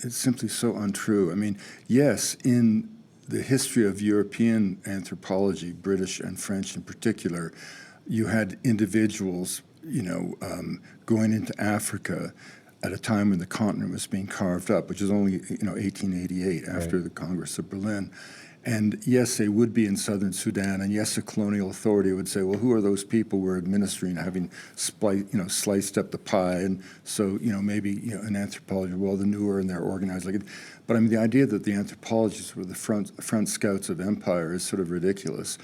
It's simply so untrue. I mean, yes, in the history of European anthropology, British and French in particular, you had individuals, going into Africa at a time when the continent was being carved up, which is only 1888 after the Congress of Berlin. And yes, they would be in southern Sudan, and yes, a colonial authority would say, well, who are those people we're administering, having sliced up the pie? And so, maybe an anthropology, well, the newer and they're organized like it. But I mean, the idea that the anthropologists were the front scouts of empire is sort of ridiculous.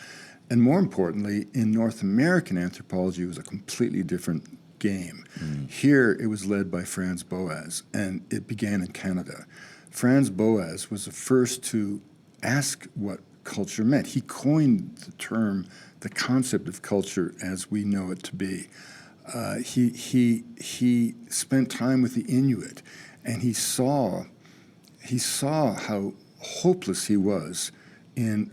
And more importantly, in North American anthropology, it was a completely different game. Here, it was led by Franz Boas, and it began in Canada. Franz Boas was the first to ask what culture meant. He coined the term, the concept of culture as we know it to be. He spent time with the Inuit, and he saw how hopeless he was in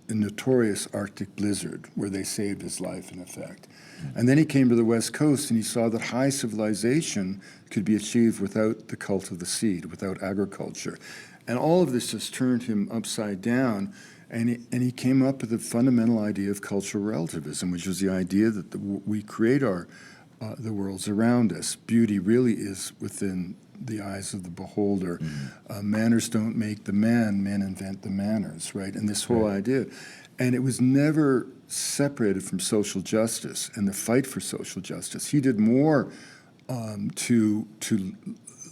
a notorious Arctic blizzard where they saved his life, in effect. And then he came to the West Coast and he saw that high civilization could be achieved without the cult of the seed, without agriculture. And all of this just turned him upside down, and he came up with the fundamental idea of cultural relativism, which was the idea that we create the worlds around us. Beauty really is within the eyes of the beholder. Manners don't make the man, men invent the manners, right? And this whole idea. And it was never separated from social justice and the fight for social justice. He did more to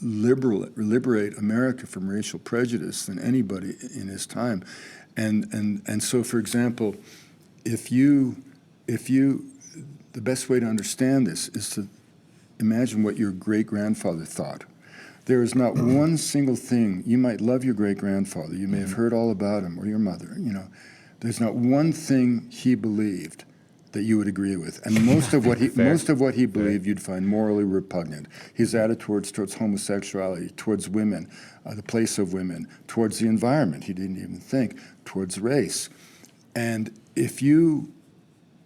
liberate America from racial prejudice than anybody in his time. And so, for example, if you the best way to understand this is to imagine what your great-grandfather thought. There is not one single thing. You might love your great-grandfather. You may have heard all about him, or your mother. There's not one thing he believed that you would agree with, and most of what he believed you'd find morally repugnant. His attitudes towards homosexuality, towards women, the place of women, towards the environment. He didn't even think towards race. And if you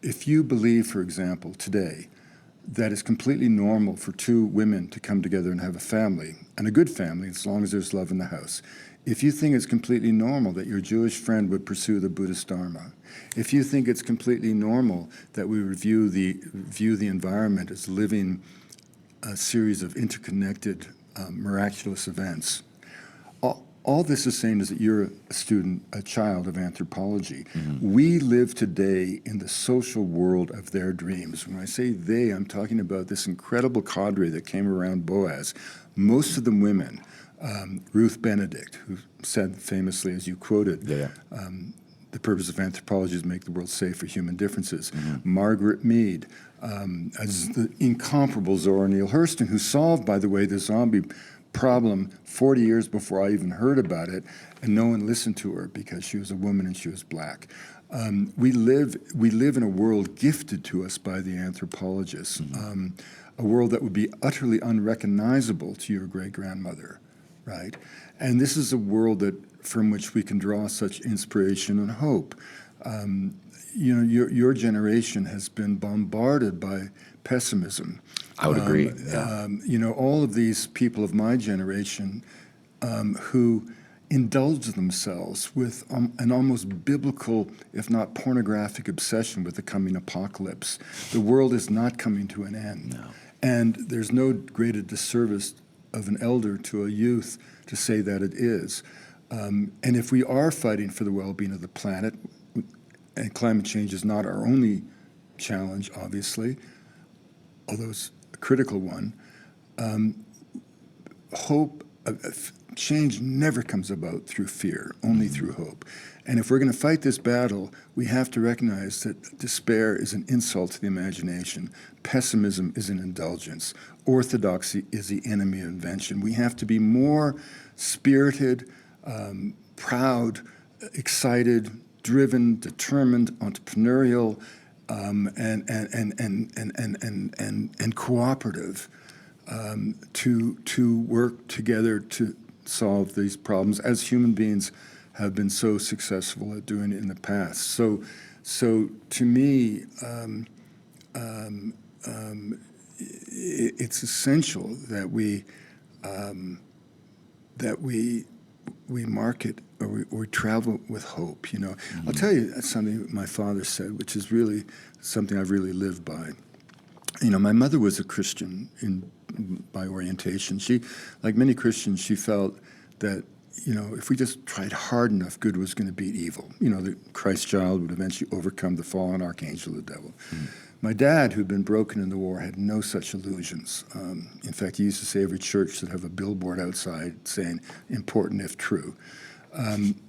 believe, for example, today, that it's completely normal for two women to come together and have a family, and a good family, as long as there's love in the house. If you think it's completely normal that your Jewish friend would pursue the Buddhist Dharma, if you think it's completely normal that we would view the environment as living a series of interconnected, miraculous events, all this is saying is that you're a child of anthropology. We live today in the social world of their dreams. When I say they, I'm talking about this incredible cadre that came around Boaz, most of them women. Ruth Benedict, who said famously, as you quoted, the purpose of anthropology is to make the world safe for human differences. Margaret Mead, as the incomparable Zora Neale Hurston, who solved, by the way, the zombie problem 40 years before I even heard about it, and no one listened to her because she was a woman and she was black. We live in a world gifted to us by the anthropologists, a world that would be utterly unrecognizable to your great-grandmother, right? And this is a world from which we can draw such inspiration and hope. Your generation has been bombarded by pessimism. I would agree. All of these people of my generation who indulge themselves with an almost biblical, if not pornographic, obsession with the coming apocalypse. The world is not coming to an end. No. And there's no greater disservice of an elder to a youth to say that it is. And if we are fighting for the well-being of the planet, and climate change is not our only challenge, obviously, although it's a critical one, hope, change never comes about through fear, only through hope. And if we're going to fight this battle, we have to recognize that despair is an insult to the imagination. Pessimism is an indulgence. Orthodoxy is the enemy of invention. We have to be more spirited, proud, excited, driven, determined, entrepreneurial, and cooperative to work together to solve these problems, as human beings have been so successful at doing it in the past. So to me, it's essential that we market or we travel with hope. I'll tell you something my father said, which is really something I've really lived by. My mother was a Christian by orientation. She, like many Christians, she felt that, if we just tried hard enough, good was going to beat evil. The Christ child would eventually overcome the fallen archangel, the devil. My dad, who'd been broken in the war, had no such illusions. In fact, he used to say every church should have a billboard outside saying, important if true.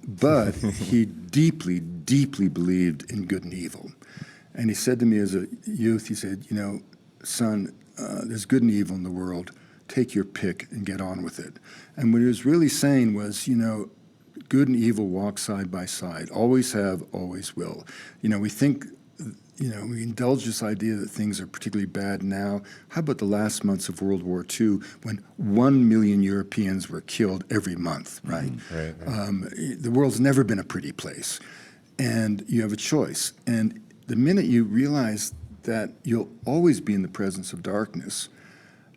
But he deeply, deeply believed in good and evil. And he said to me as a youth, he said, son, there's good and evil in the world. Take your pick and get on with it. And what he was really saying was, good and evil walk side by side, always have, always will. We think, we indulge this idea that things are particularly bad now. How about the last months of World War II when 1 million Europeans were killed every month, right? Right. The world's never been a pretty place. And you have a choice. And the minute you realize that you'll always be in the presence of darkness,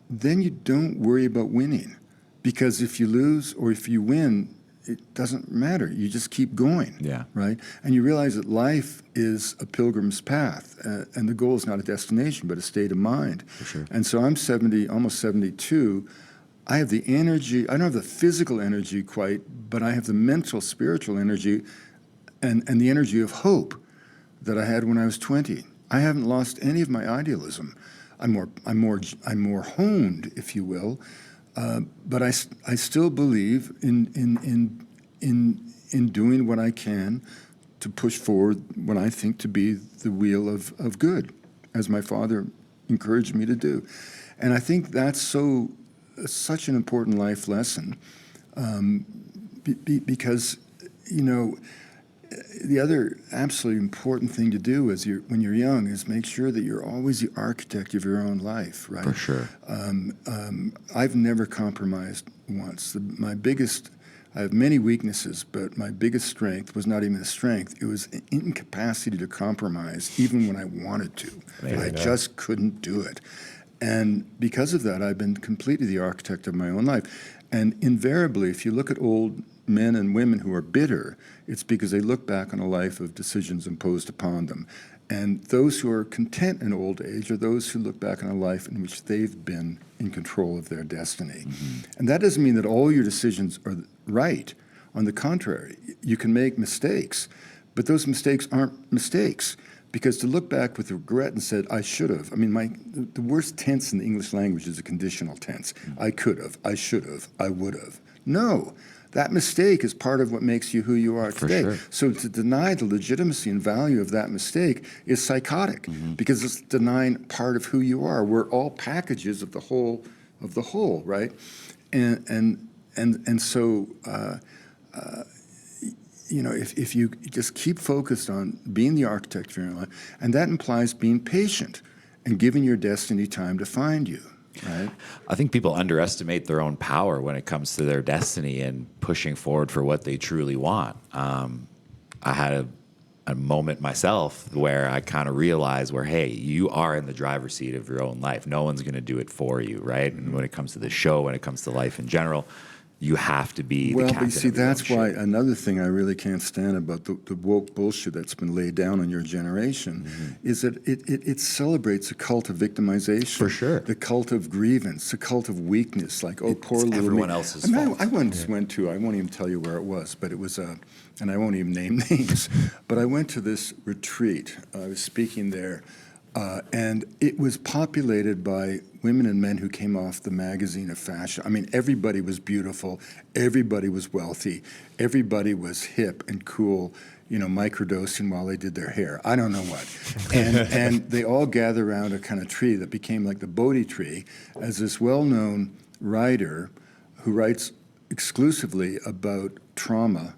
then you don't worry about winning. Because if you lose or if you win, it doesn't matter. You just keep going, right? And you realize that life is a pilgrim's path, and the goal is not a destination, but a state of mind. For sure. And so I'm 70, almost 72. I have the energy. I don't have the physical energy quite, but I have the mental, spiritual energy and the energy of hope that I had when I was 20. I haven't lost any of my idealism. I'm more honed, if you will. But I still believe in doing what I can to push forward what I think to be the wheel of good, as my father encouraged me to do. And I think that's such an important life lesson, because, the other absolutely important thing to do when you're young is make sure that you're always the architect of your own life, right? For sure. I've never compromised once. I have many weaknesses, but my biggest strength was not even a strength. It was an incapacity to compromise, even when I wanted to. I just couldn't do it. And because of that, I've been completely the architect of my own life. And invariably, if you look at old men and women who are bitter, it's because they look back on a life of decisions imposed upon them. And those who are content in old age are those who look back on a life in which they've been in control of their destiny. Mm-hmm. And that doesn't mean that all your decisions are right. On the contrary, you can make mistakes, but those mistakes aren't mistakes. Because to look back with regret and said, I should have, the worst tense in the English language is a conditional tense. Mm-hmm. I could have, I should have, I would have. No. That mistake is part of what makes you who you are today. Sure. So to deny the legitimacy and value of that mistake is psychotic, because it's denying part of who you are. We're all packages of the whole, right? And so if you just keep focused on being the architect of your own life, and that implies being patient and giving your destiny time to find you. Right. I think people underestimate their own power when it comes to their destiny and pushing forward for what they truly want. I had a moment myself where I kind of realized hey, you are in the driver's seat of your own life. No one's going to do it for you, right? And when it comes to the show, when it comes to life in general, you have to be the captain. Well, but see, that's why another thing I really can't stand about the woke bullshit that's been laid down on your generation is that it celebrates a cult of victimization. For sure. The cult of grievance, the cult of weakness, like, poor little everyone me. else's fault. I once went to, I won't even tell you where it was, but it was, and I won't even name names, but I went to this retreat. I was speaking there. And it was populated by women and men who came off the magazine of fashion. Everybody was beautiful. Everybody was wealthy. Everybody was hip and cool, microdosing while they did their hair. I don't know what. And they all gathered around a kind of tree that became like the Bodhi tree, as this well-known writer who writes exclusively about trauma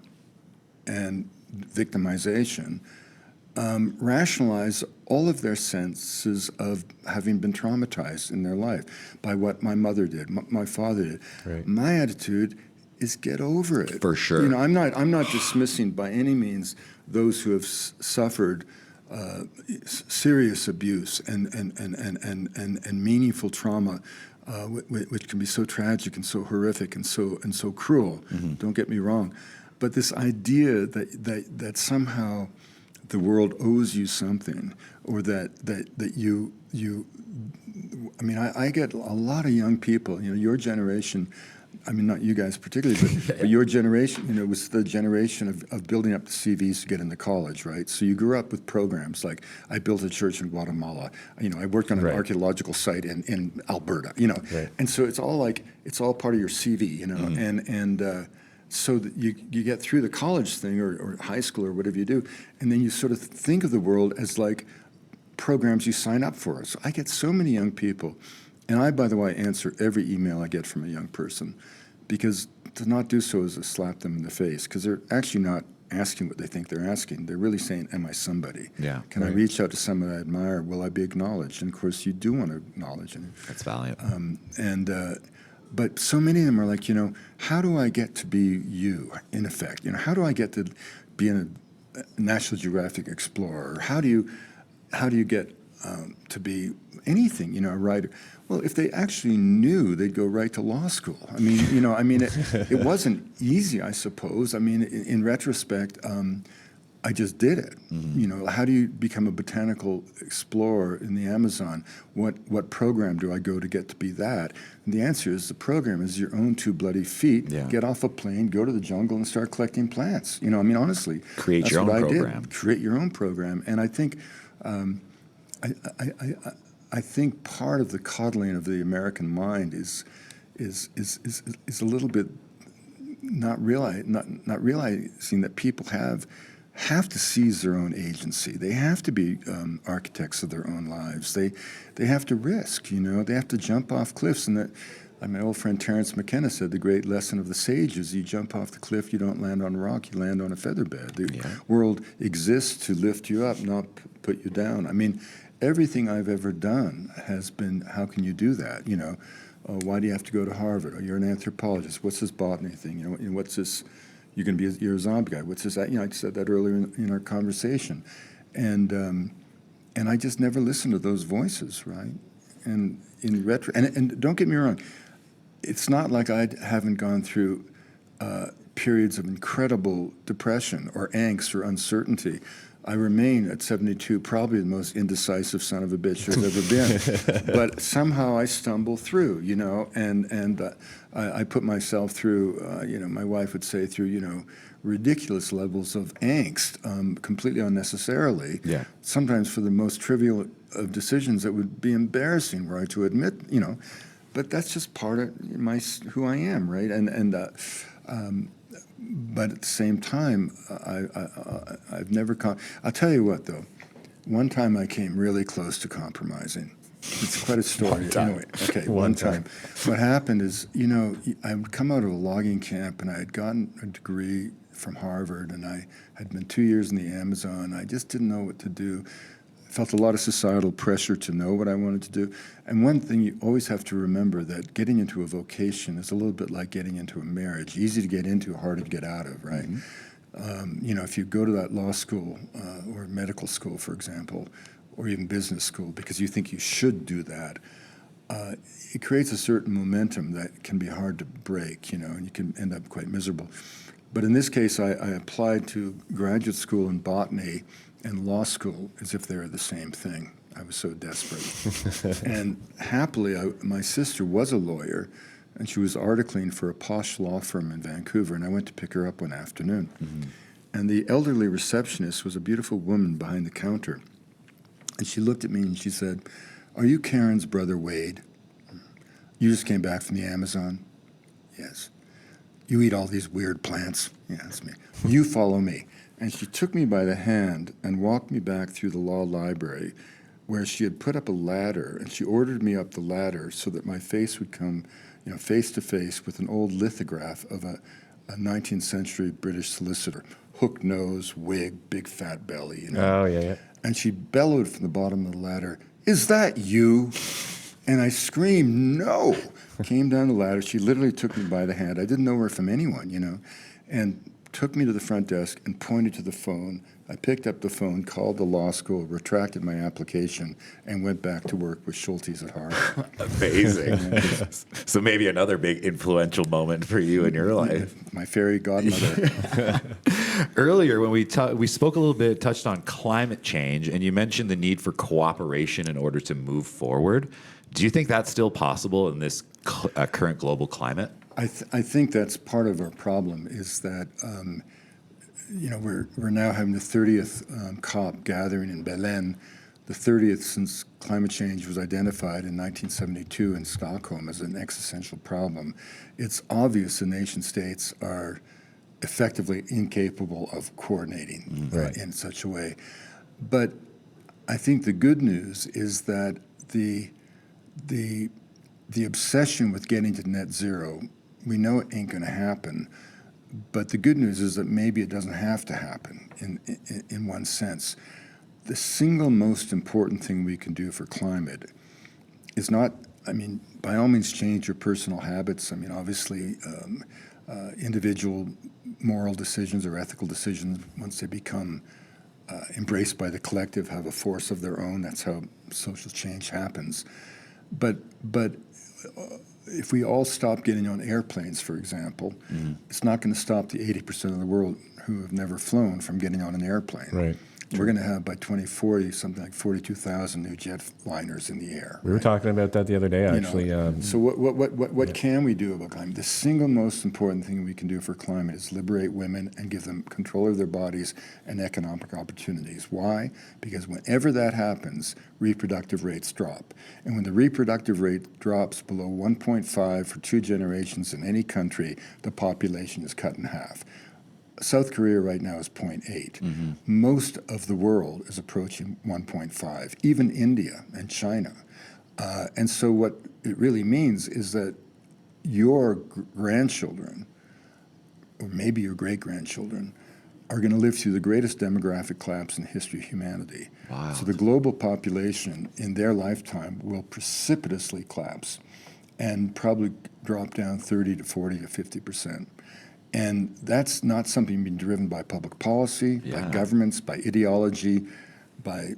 and victimization rationalize all of their senses of having been traumatized in their life by what my mother did, my father did. Right. My attitude is get over it. For sure. I'm not dismissing by any means those who have suffered serious abuse and meaningful trauma, which can be so tragic and so horrific and so cruel. Don't get me wrong, but this idea that somehow the world owes you something, or that you I get a lot of young people, your generation, not you guys particularly, but your generation, was the generation of building up the CVs to get into college, right? So you grew up with programs like, I built a church in Guatemala, I worked on an archaeological site in Alberta, and so it's all part of your CV, and so that you get through the college thing or high school or whatever you do, and then you sort of think of the world as like programs you sign up for. So I get so many young people, and I, by the way, answer every email I get from a young person, because to not do so is to slap them in the face, because they're actually not asking what they think they're asking. They're really saying, am I somebody? Yeah. Can I reach out to someone I admire? Will I be acknowledged? And of course, you do want to acknowledge. And, That's valiant. but so many of them are like, how do I get to be you, in effect? How do I get to be a National Geographic explorer? How do you get to be anything, a writer? Well, if they actually knew, they'd go right to law school. It wasn't easy, I suppose. In retrospect, I just did it. Mm-hmm. How do you become a botanical explorer in the Amazon? What program do I go to get to be that? And the answer is the program is your own two bloody feet. Yeah. Get off a plane, go to the jungle, and start collecting plants. Honestly, Create that's your what own I program. did. Create your own program. And I think, I think part of the coddling of the American mind is a little bit not realizing that people have to seize their own agency. They have to be architects of their own lives. They have to risk. They have to jump off cliffs. And that, my old friend Terence McKenna said the great lesson of the sage is you jump off the cliff, you don't land on a rock, you land on a feather bed. The world exists to lift you up, not put you down. Everything I've ever done has been, how can you do that? Why do you have to go to Harvard? Oh, you're an anthropologist. What's this botany thing? What's this? You're a zombie guy. What's this? I said that earlier in our conversation, and I just never listened to those voices, right? And in retro, and don't get me wrong, it's not like I haven't gone through periods of incredible depression or angst or uncertainty. I remain at 72 probably the most indecisive son of a bitch there's ever been. But somehow I stumble through, and I put myself through, my wife would say through, ridiculous levels of angst, completely unnecessarily. Yeah. Sometimes for the most trivial of decisions that would be embarrassing, right, to admit, but that's just part of who I am, right? But at the same time, I've never. I'll tell you what, though. One time I came really close to compromising. It's quite a story. One time. Anyway, okay, one time. What happened is, I would come out of a logging camp, and I had gotten a degree from Harvard, and I had been 2 years in the Amazon. I just didn't know what to do. Felt a lot of societal pressure to know what I wanted to do. And one thing you always have to remember, that getting into a vocation is a little bit like getting into a marriage. Easy to get into, hard to get out of, right? Mm-hmm. If you go to that law school or medical school, for example, or even business school, because you think you should do that, it creates a certain momentum that can be hard to break, and you can end up quite miserable. But in this case, I applied to graduate school in botany and law school as if they were the same thing. I was so desperate. And happily, my sister was a lawyer, and she was articling for a posh law firm in Vancouver, and I went to pick her up one afternoon. Mm-hmm. And the elderly receptionist was a beautiful woman behind the counter. And she looked at me and she said, "Are you Karen's brother Wade? You just came back from the Amazon?" "Yes." "You eat all these weird plants?" "Yeah, that's me." "You follow me." And she took me by the hand and walked me back through the law library, where she had put up a ladder, and she ordered me up the ladder so that my face would come, face to face with an old lithograph of a 19th century British solicitor. Hooked nose, wig, big fat belly, Oh, yeah. And she bellowed from the bottom of the ladder, "Is that you?" And I screamed, "No!" Came down the ladder. She literally took me by the hand. I didn't know her from anyone, and took me to the front desk and pointed to the phone. I picked up the phone, called the law school, retracted my application, and went back to work with Schultes at Harvard. Amazing. So maybe another big influential moment for you in your life. My fairy godmother. Earlier, when we spoke a little bit, touched on climate change, and you mentioned the need for cooperation in order to move forward. Do you think that's still possible in this current global climate? I think that's part of our problem, is that we're now having the 30th COP gathering in Belém, the 30th since climate change was identified in 1972 in Stockholm as an existential problem. It's obvious the nation states are effectively incapable of coordinating in such a way. But I think the good news is that the obsession with getting to net zero we know it ain't going to happen. But the good news is that maybe it doesn't have to happen in one sense. The single most important thing we can do for climate is not, I mean, by all means change your personal habits. I mean, obviously, individual moral decisions or ethical decisions, once they become embraced by the collective, have a force of their own. That's how social change happens. But if we all stop getting on airplanes, for example, it's not going to stop the 80% of the world who have never flown from getting on an airplane. Right. We're going to have by 2040 something like 42,000 new jetliners in the air. We were talking about that the other day, actually. So what can we do about climate? The single most important thing we can do for climate is liberate women and give them control of their bodies and economic opportunities. Why? Because whenever that happens, reproductive rates drop. And when the reproductive rate drops below 1.5 for 2 generations in any country, the population is cut in half. South Korea right now is 0.8. Most of the world is approaching 1.5, even India and China. And so what it really means is that your grandchildren, or maybe your great-grandchildren, are going to live through the greatest demographic collapse in the history of humanity. Wow. So the global population in their lifetime will precipitously collapse and probably drop down 30 to 40 to 50%. And that's not something being driven by public policy, by governments, by ideology, by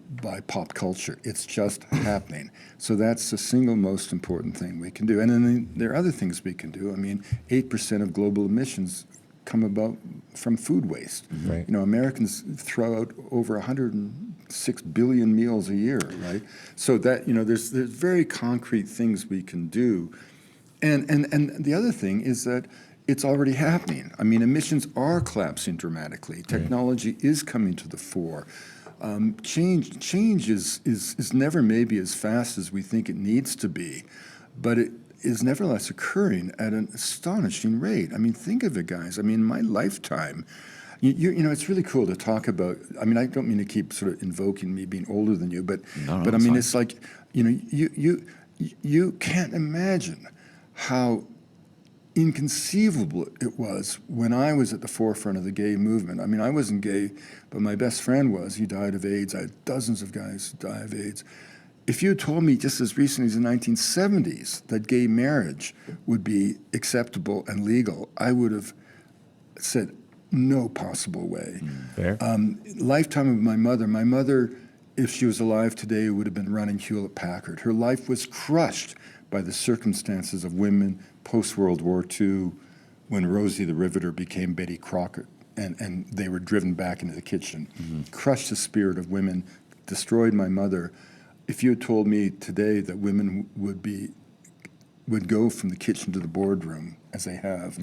pop culture. It's just happening. So that's the single most important thing we can do. And then there are other things we can do. I mean, 8% of global emissions come about from food waste. Right. You know, Americans throw out over 106 billion meals a year, right? So that, you know, there's very concrete things we can do. And the other thing is that it's already happening. I mean, emissions are collapsing dramatically. Technology is coming to the fore. Change is never maybe as fast as we think it needs to be, but it is nevertheless occurring at an astonishing rate. I mean, think of it, guys. I mean, my lifetime, you know, it's really cool to talk about. I mean, I don't mean to keep sort of invoking me being older than you, but I mean, it's like, you know, you can't imagine how inconceivable it was when I was at the forefront of the gay movement. I mean, I wasn't gay, but my best friend was. He died of AIDS. I had dozens of guys who died of AIDS. If you had told me just as recently as the 1970s that gay marriage would be acceptable and legal, I would have said, no possible way. Fair. Lifetime of my mother, if she was alive today, would have been running Hewlett-Packard. Her life was crushed by the circumstances of women post-World War II, when Rosie the Riveter became Betty Crocker, and they were driven back into the kitchen, crushed the spirit of women, destroyed my mother. If you had told me today that women would go from the kitchen to the boardroom, as they have,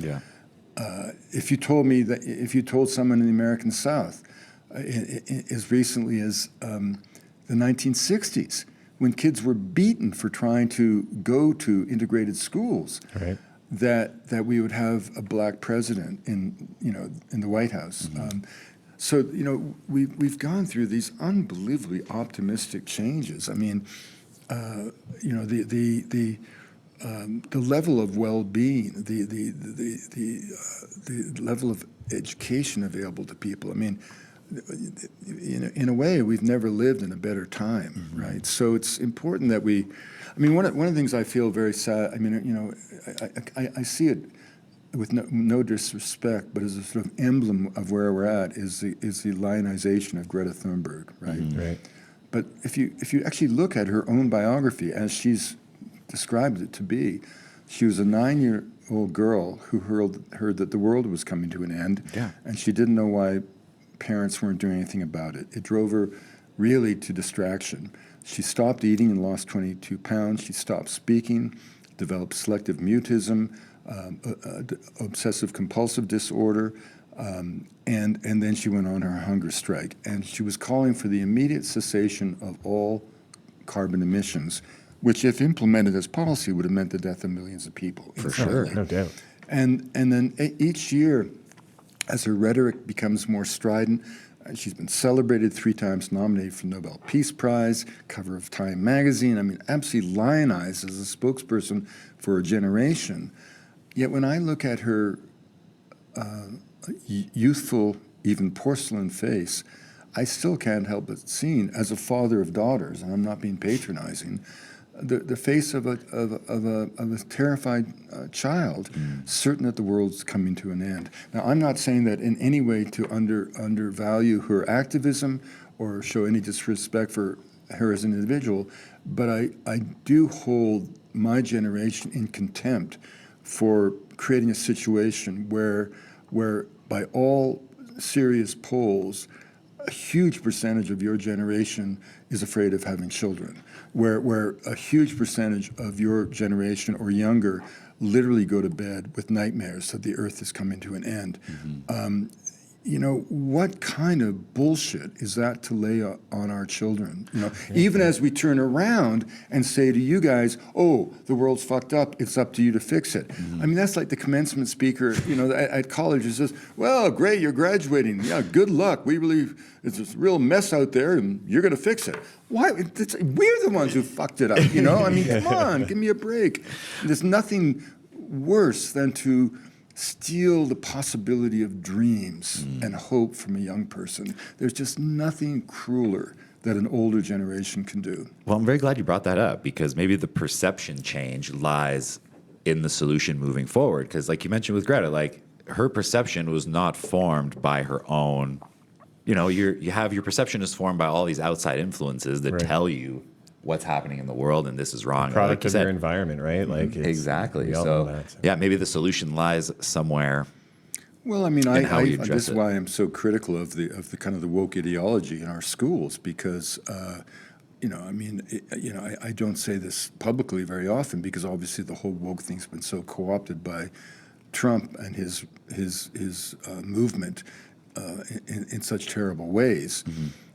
if you told someone in the American South, as recently as the 1960s, when kids were beaten for trying to go to integrated schools, that we would have a black president in the White House. So you know, we've gone through these unbelievably optimistic changes. I mean, you know, the level of well-being, the level of education available to people. I mean, in a way, we've never lived in a better time, right? So it's important that we. I mean, one of the things I feel very sad. I mean, you know, I see it with no disrespect, but as a sort of emblem of where we're at is the lionization of Greta Thunberg, right? Right. But if you actually look at her own biography as she's described it to be, she was a 9-year-old girl who heard that the world was coming to an end, and she didn't know why parents weren't doing anything about it. It drove her really to distraction. She stopped eating and lost 22 pounds. She stopped speaking, developed selective mutism, obsessive compulsive disorder, and then she went on her hunger strike. And she was calling for the immediate cessation of all carbon emissions, which, if implemented as policy, would have meant the death of millions of people. For sure, no doubt. And then each year, as her rhetoric becomes more strident, she's been celebrated 3 times, nominated for the Nobel Peace Prize, cover of Time magazine. I mean, absolutely lionized as a spokesperson for a generation. Yet when I look at her youthful, even porcelain face, I still can't help but see, as a father of daughters, and I'm not being patronizing, the face of a terrified child, certain that the world's coming to an end. Now, I'm not saying that in any way to undervalue her activism or show any disrespect for her as an individual, but I do hold my generation in contempt for creating a situation where by all serious polls, a huge percentage of your generation is afraid of having children, where a huge percentage of your generation or younger literally go to bed with nightmares that the earth is coming to an end. What kind of bullshit is that to lay on our children? Even as we turn around and say to you guys, oh, the world's fucked up, it's up to you to fix it. I mean, that's like the commencement speaker, at college who says, well, great, you're graduating. Yeah, good luck. It's a real mess out there and you're going to fix it. Why? We're the ones who fucked it up, I mean, come on, give me a break. There's nothing worse than to steal the possibility of dreams and hope from a young person. There's just nothing crueler that an older generation can do. Well, I'm very glad you brought that up, because maybe the perception change lies in the solution moving forward. Because like you mentioned with Greta, like her perception was not formed by her own, you have your perception is formed by all these outside influences that tell you what's happening in the world, and this is wrong. Product like of your environment, right? Like exactly. So yeah, maybe the solution lies somewhere. Well, I mean, this is why I'm so critical of the kind of the woke ideology in our schools, because I don't say this publicly very often, because obviously the whole woke thing's been so co-opted by Trump and his movement in such terrible ways.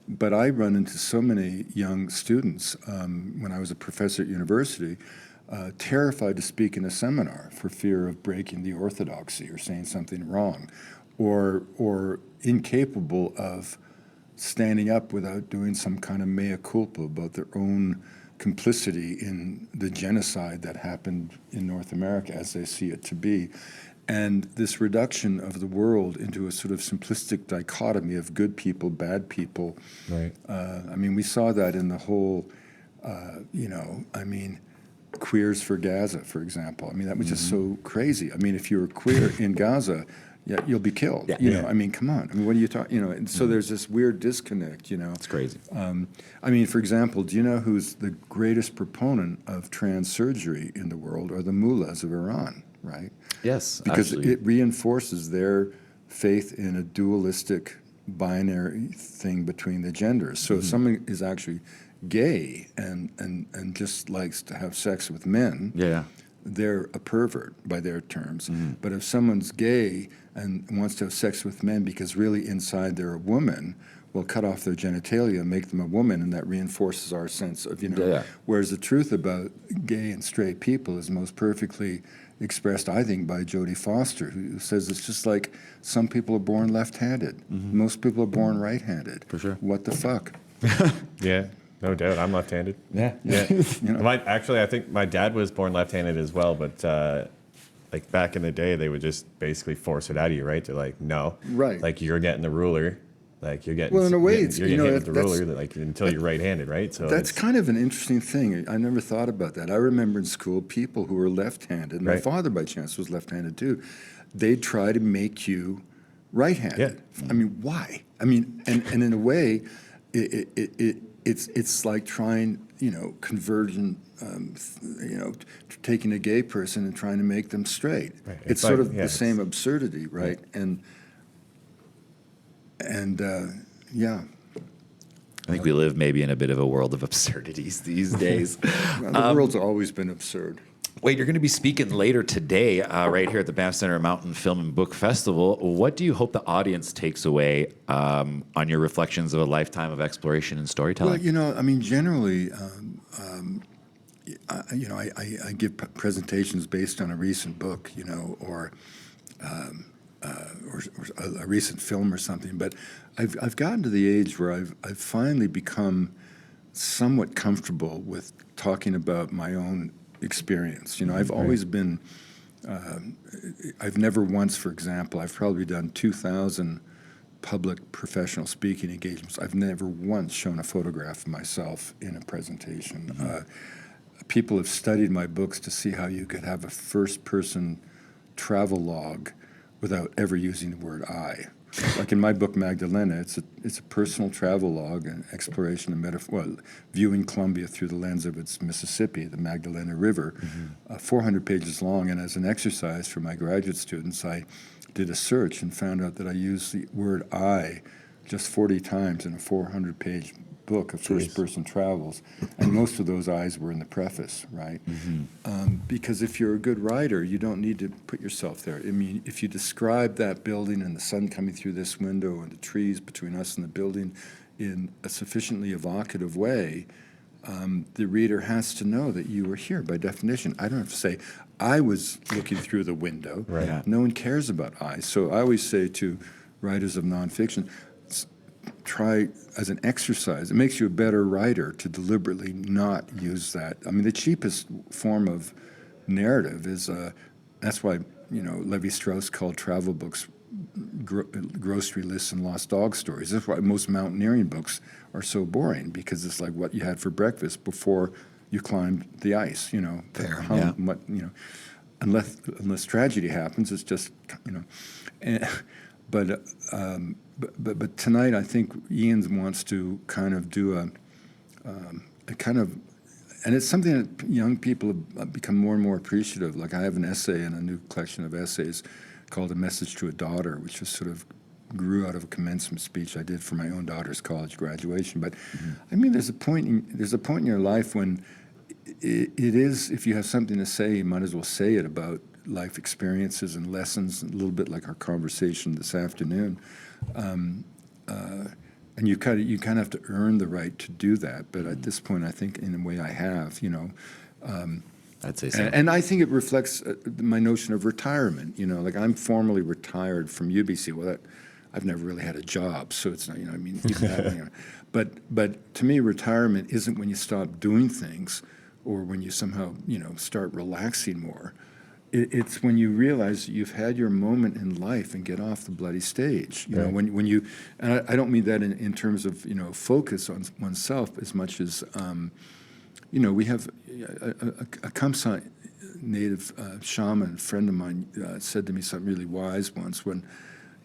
But I run into so many young students when I was a professor at university, terrified to speak in a seminar for fear of breaking the orthodoxy or saying something wrong, or incapable of standing up without doing some kind of mea culpa about their own complicity in the genocide that happened in North America as they see it to be. And this reduction of the world into a sort of simplistic dichotomy of good people, bad people. Right. I mean, we saw that in the whole, queers for Gaza, for example. I mean, that was just so crazy. I mean, if you're queer in Gaza, you'll be killed. Yeah. I mean, come on. I mean, what are you talking? And so there's this weird disconnect. It's crazy. I mean, for example, do you know who's the greatest proponent of trans surgery in the world? Are the mullahs of Iran, right? Yes, because absolutely. it reinforces their faith in a dualistic binary thing between the genders. So if someone is actually gay and just likes to have sex with men, they're a pervert by their terms. But if someone's gay and wants to have sex with men because really inside they're a woman, we'll cut off their genitalia, make them a woman, and that reinforces our sense of, Whereas the truth about gay and straight people is most perfectly expressed, I think, by Jodie Foster, who says it's just like some people are born left-handed. Most people are born right-handed. For sure. What the fuck? Yeah, no doubt. I'm left-handed. Yeah. Actually, I think my dad was born left-handed as well, but like back in the day, they would just basically force it out of you, right? They're like, no. Right. Like, you're getting the ruler. Like, you're getting, well, in a way, you're getting hit with the ruler like, until you're right-handed, right? So that's kind of an interesting thing. I never thought about that. I remember in school people who were left-handed. And my father, by chance, was left-handed too. They'd try to make you right-handed. Yeah. I mean, why? I mean, and in a way, it's like trying, conversion, taking a gay person and trying to make them straight. Right. It's sort of the same absurdity, right? And I think we live maybe in a bit of a world of absurdities these days. Well, the world's always been absurd. Wade, you're going to be speaking later today right here at the Banff Centre Mountain Film and Book Festival. What do you hope the audience takes away on your reflections of a lifetime of exploration and storytelling? Well, I mean, generally, I give presentations based on a recent book, or a recent film or something. But I've gotten to the age where I've finally become somewhat comfortable with talking about my own experience. I've always been I've never once, for example, I've probably done 2,000 public professional speaking engagements. I've never once shown a photograph of myself in a presentation. People have studied my books to see how you could have a first-person travel log without ever using the word I. Like in my book Magdalena, it's a personal travel log, an exploration of viewing Columbia through the lens of its Mississippi, the Magdalena River, 400 pages long. And as an exercise for my graduate students, I did a search and found out that I used the word I just 40 times in a 400-page book of first-person travels, and most of those I's were in the preface, right? Because if you're a good writer, you don't need to put yourself there. I mean, if you describe that building and the sun coming through this window and the trees between us and the building in a sufficiently evocative way, the reader has to know that you were here by definition. I don't have to say, I was looking through the window. Right. Yeah. No one cares about I. So I always say to writers of nonfiction, try as an exercise. It makes you a better writer to deliberately not use that. I mean, the cheapest form of narrative is, that's why, Levi-Strauss called travel books grocery lists and lost dog stories. That's why most mountaineering books are so boring, because it's like what you had for breakfast before you climbed the ice, Fair, unless tragedy happens, it's just, But tonight, I think Ian wants to kind of do a kind of, and it's something that young people have become more and more appreciative. Like I have an essay in a new collection of essays called A Message to a Daughter, which was sort of grew out of a commencement speech I did for my own daughter's college graduation. But I mean, there's a point in your life when it is, if you have something to say, you might as well say it about life experiences and lessons, a little bit like our conversation this afternoon. And you kind of have to earn the right to do that. But at this point, I think in a way I have, I'd say so. And I think it reflects my notion of retirement. Like I'm formally retired from UBC. Well, I've never really had a job, so it's not. I mean, even that, But to me, retirement isn't when you stop doing things, or when you somehow start relaxing more. It's when you realize that you've had your moment in life and get off the bloody stage. When you, and I don't mean that in terms of focus on oneself as much as we have a Kamsa native shaman friend of mine said to me something really wise once, when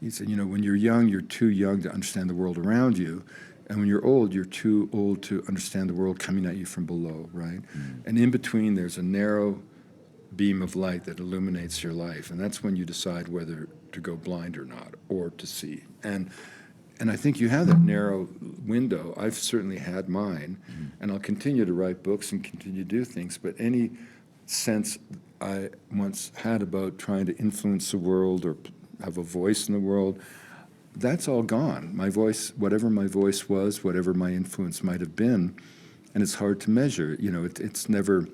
he said, when you're young, you're too young to understand the world around you. And when you're old, you're too old to understand the world coming at you from below, right? And in between, there's a narrow beam of light that illuminates your life. And that's when you decide whether to go blind or not, or to see. And I think you have that narrow window. I've certainly had mine, and I'll continue to write books and continue to do things. But any sense I once had about trying to influence the world or have a voice in the world, that's all gone. My voice, whatever my voice was, whatever my influence might have been, and it's hard to measure. It's never.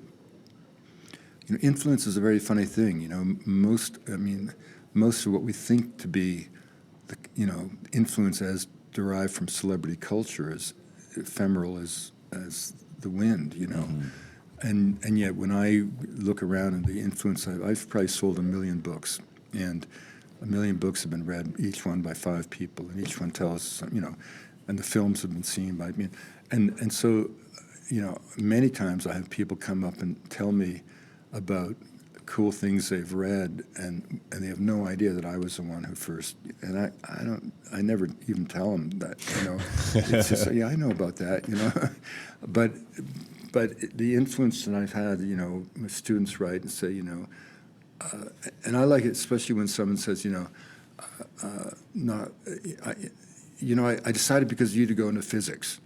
Influence is a very funny thing. Most of what we think to be, influence as derived from celebrity culture is ephemeral as the wind. And yet when I look around and the influence, I've probably sold 1 million books, and 1 million books have been read, each one by 5 people, and each one tells, and the films have been seen by me. And so, many times I have people come up and tell me about cool things they've read, and they have no idea that I was the one who first, and I never even tell them that, it's just, I know about that, but the influence that I've had, my students write and say, and I like it, especially when someone says, I decided because of you to go into physics.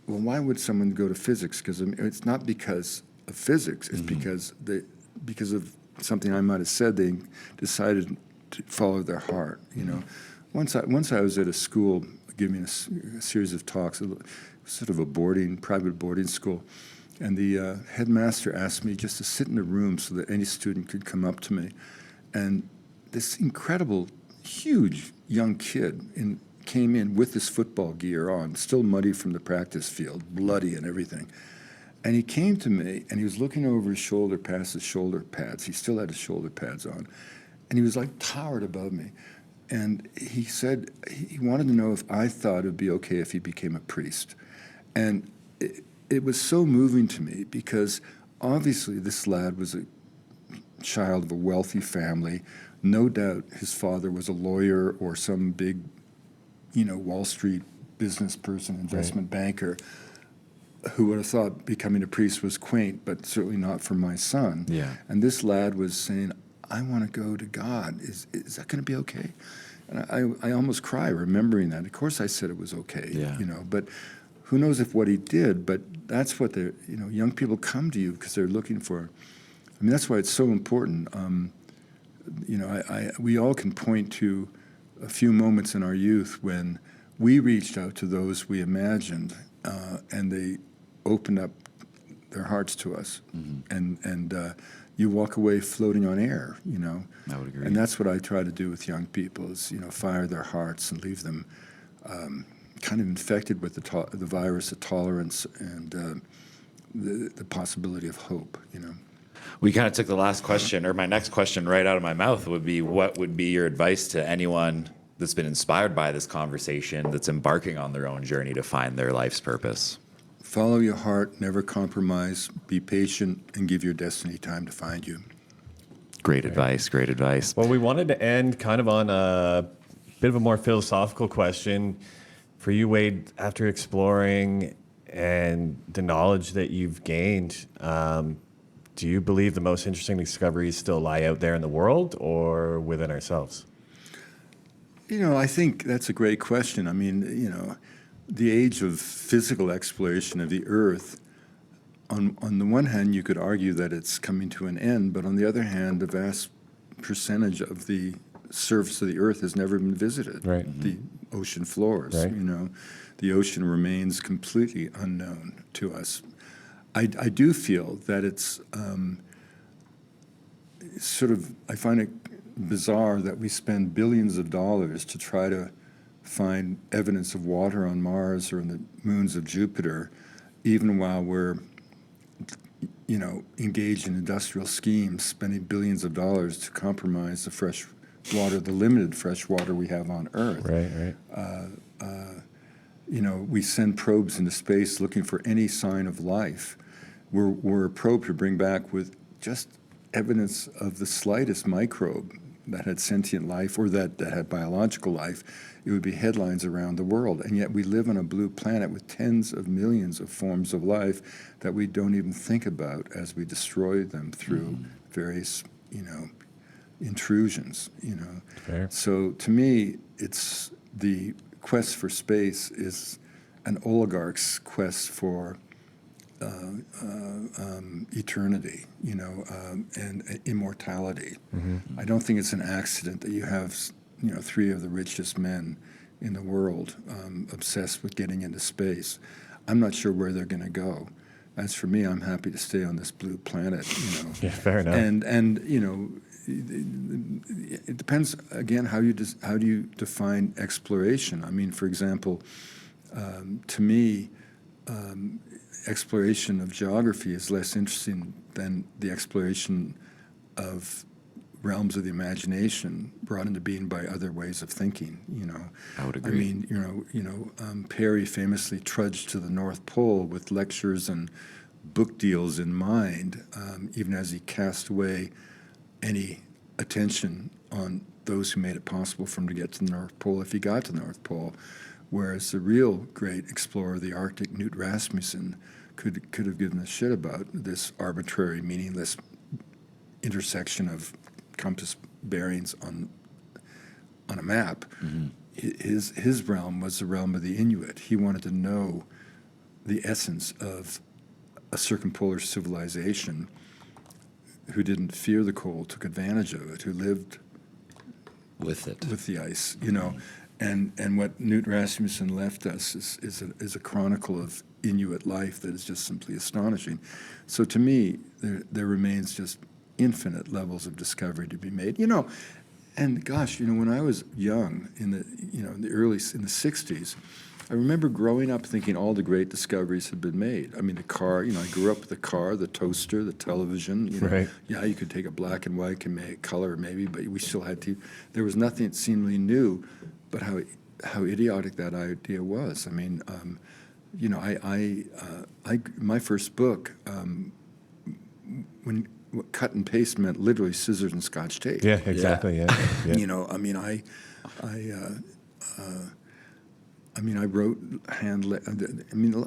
Well, why would someone go to physics? Because it's not because of physics. It's because of something I might have said. They decided to follow their heart. Once I was at a school giving a series of talks, sort of a private boarding school, and the headmaster asked me just to sit in a room so that any student could come up to me, and this incredible, huge young kid came in with his football gear on, still muddy from the practice field, bloody and everything. And he came to me, and he was looking over his shoulder past his shoulder pads. He still had his shoulder pads on. And he was like towered above me. And he said he wanted to know if I thought it would be okay if he became a priest. And it was so moving to me because obviously this lad was a child of a wealthy family. No doubt his father was a lawyer or some big, Wall Street business person, investment banker, who would have thought becoming a priest was quaint, but certainly not for my son. Yeah. And this lad was saying, I want to go to God. Is that going to be okay? And I almost cry remembering that. Of course I said it was okay, but who knows if what he did, but that's what they're, young people come to you because they're looking for. I mean, that's why it's so important. We all can point to a few moments in our youth when we reached out to those we imagined, and they opened up their hearts to us, and you walk away floating on air. I would agree. And that's what I try to do with young people: is fire their hearts and leave them kind of infected with the virus of tolerance and the possibility of hope. We kind of took the last question, or my next question, right out of my mouth would be, what would be your advice to anyone that's been inspired by this conversation, that's embarking on their own journey to find their life's purpose? Follow your heart, never compromise, be patient, and give your destiny time to find you. Great advice, great advice. Well, we wanted to end kind of on a bit of a more philosophical question. For you, Wade, after exploring and the knowledge that you've gained, do you believe the most interesting discoveries still lie out there in the world or within ourselves? I think that's a great question. I mean, the age of physical exploration of the Earth, on the one hand, you could argue that it's coming to an end, but on the other hand, a vast percentage of the surface of the Earth has never been visited. Right. The ocean floors, Right. The ocean remains completely unknown to us. I do feel that it's I find it bizarre that we spend billions of dollars to try to find evidence of water on Mars or in the moons of Jupiter, even while we're, engaged in industrial schemes, spending billions of dollars to compromise the fresh water, the limited fresh water we have on Earth. Right. We send probes into space looking for any sign of life. We're a probe to bring back with just evidence of the slightest microbe that had sentient life or that had biological life. It would be headlines around the world. And yet we live on a blue planet with tens of millions of forms of life that we don't even think about as we destroy them through various, intrusions, Fair. So to me, it's the quest for space is an oligarch's quest for eternity, and immortality. I don't think it's an accident that you have, three of the richest men in the world obsessed with getting into space. I'm not sure where they're going to go. As for me, I'm happy to stay on this blue planet. Yeah, fair enough. And it depends again how do you define exploration. I mean, for example, to me, exploration of geography is less interesting than the exploration of realms of the imagination brought into being by other ways of thinking. I would agree. I mean, Perry famously trudged to the North Pole with lectures and book deals in mind, even as he cast away any attention on those who made it possible for him to get to the North Pole if he got to the North Pole. Whereas the real great explorer of the Arctic, Knut Rasmussen, could have given a shit about this arbitrary, meaningless intersection of compass bearings on a map. His realm was the realm of the Inuit. He wanted to know the essence of a circumpolar civilization who didn't fear the cold, took advantage of it, who lived With it. with the ice, And what Knut Rasmussen left us is a chronicle of Inuit life that is just simply astonishing. So to me, there remains just infinite levels of discovery to be made. And gosh, when I was young in the 60s, I remember growing up thinking all the great discoveries had been made. I mean, the car, I grew up with the car, the toaster, the television. Right. Yeah, you could take a black and white and make color maybe, but we still had to. There was nothing that seemingly new, but how idiotic that idea was. I mean, my first book, when cut and paste meant literally scissors and Scotch tape. Yeah, exactly. Yeah. I wrote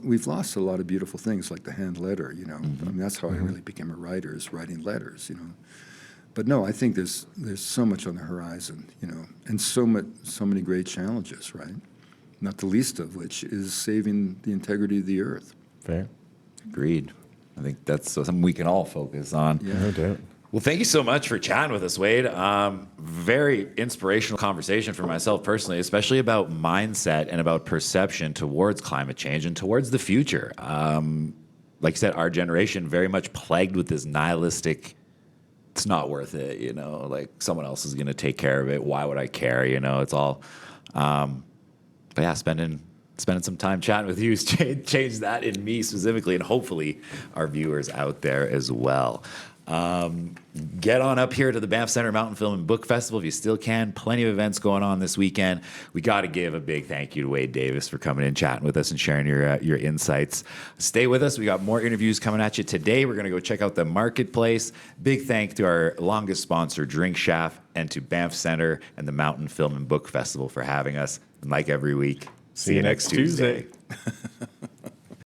we've lost a lot of beautiful things like the hand letter, that's how I really became a writer, is writing letters, But no, I think there's so much on the horizon, and so many great challenges, right? Not the least of which is saving the integrity of the earth. Fair. Agreed. I think that's something we can all focus on. Yeah. No doubt. Well, thank you so much for chatting with us, Wade. Very inspirational conversation for myself personally, especially about mindset and about perception towards climate change and towards the future. Like you said, our generation very much plagued with this nihilistic, it's not worth it, like someone else is going to take care of it. Why would I care? It's all, but yeah, spending some time chatting with you has changed that in me specifically, and hopefully our viewers out there as well. Get on up here to the Banff Centre Mountain Film and Book Festival if you still can. Plenty of events going on this weekend. We got to give a big thank you to Wade Davis for coming in, chatting with us, and sharing your insights. Stay with us. We got more interviews coming at you today. We're going to go check out the marketplace. Big thank to our longest sponsor, Drink Shaft, and to Banff Centre and the Mountain Film and Book Festival for having us. And like every week, see you next Tuesday.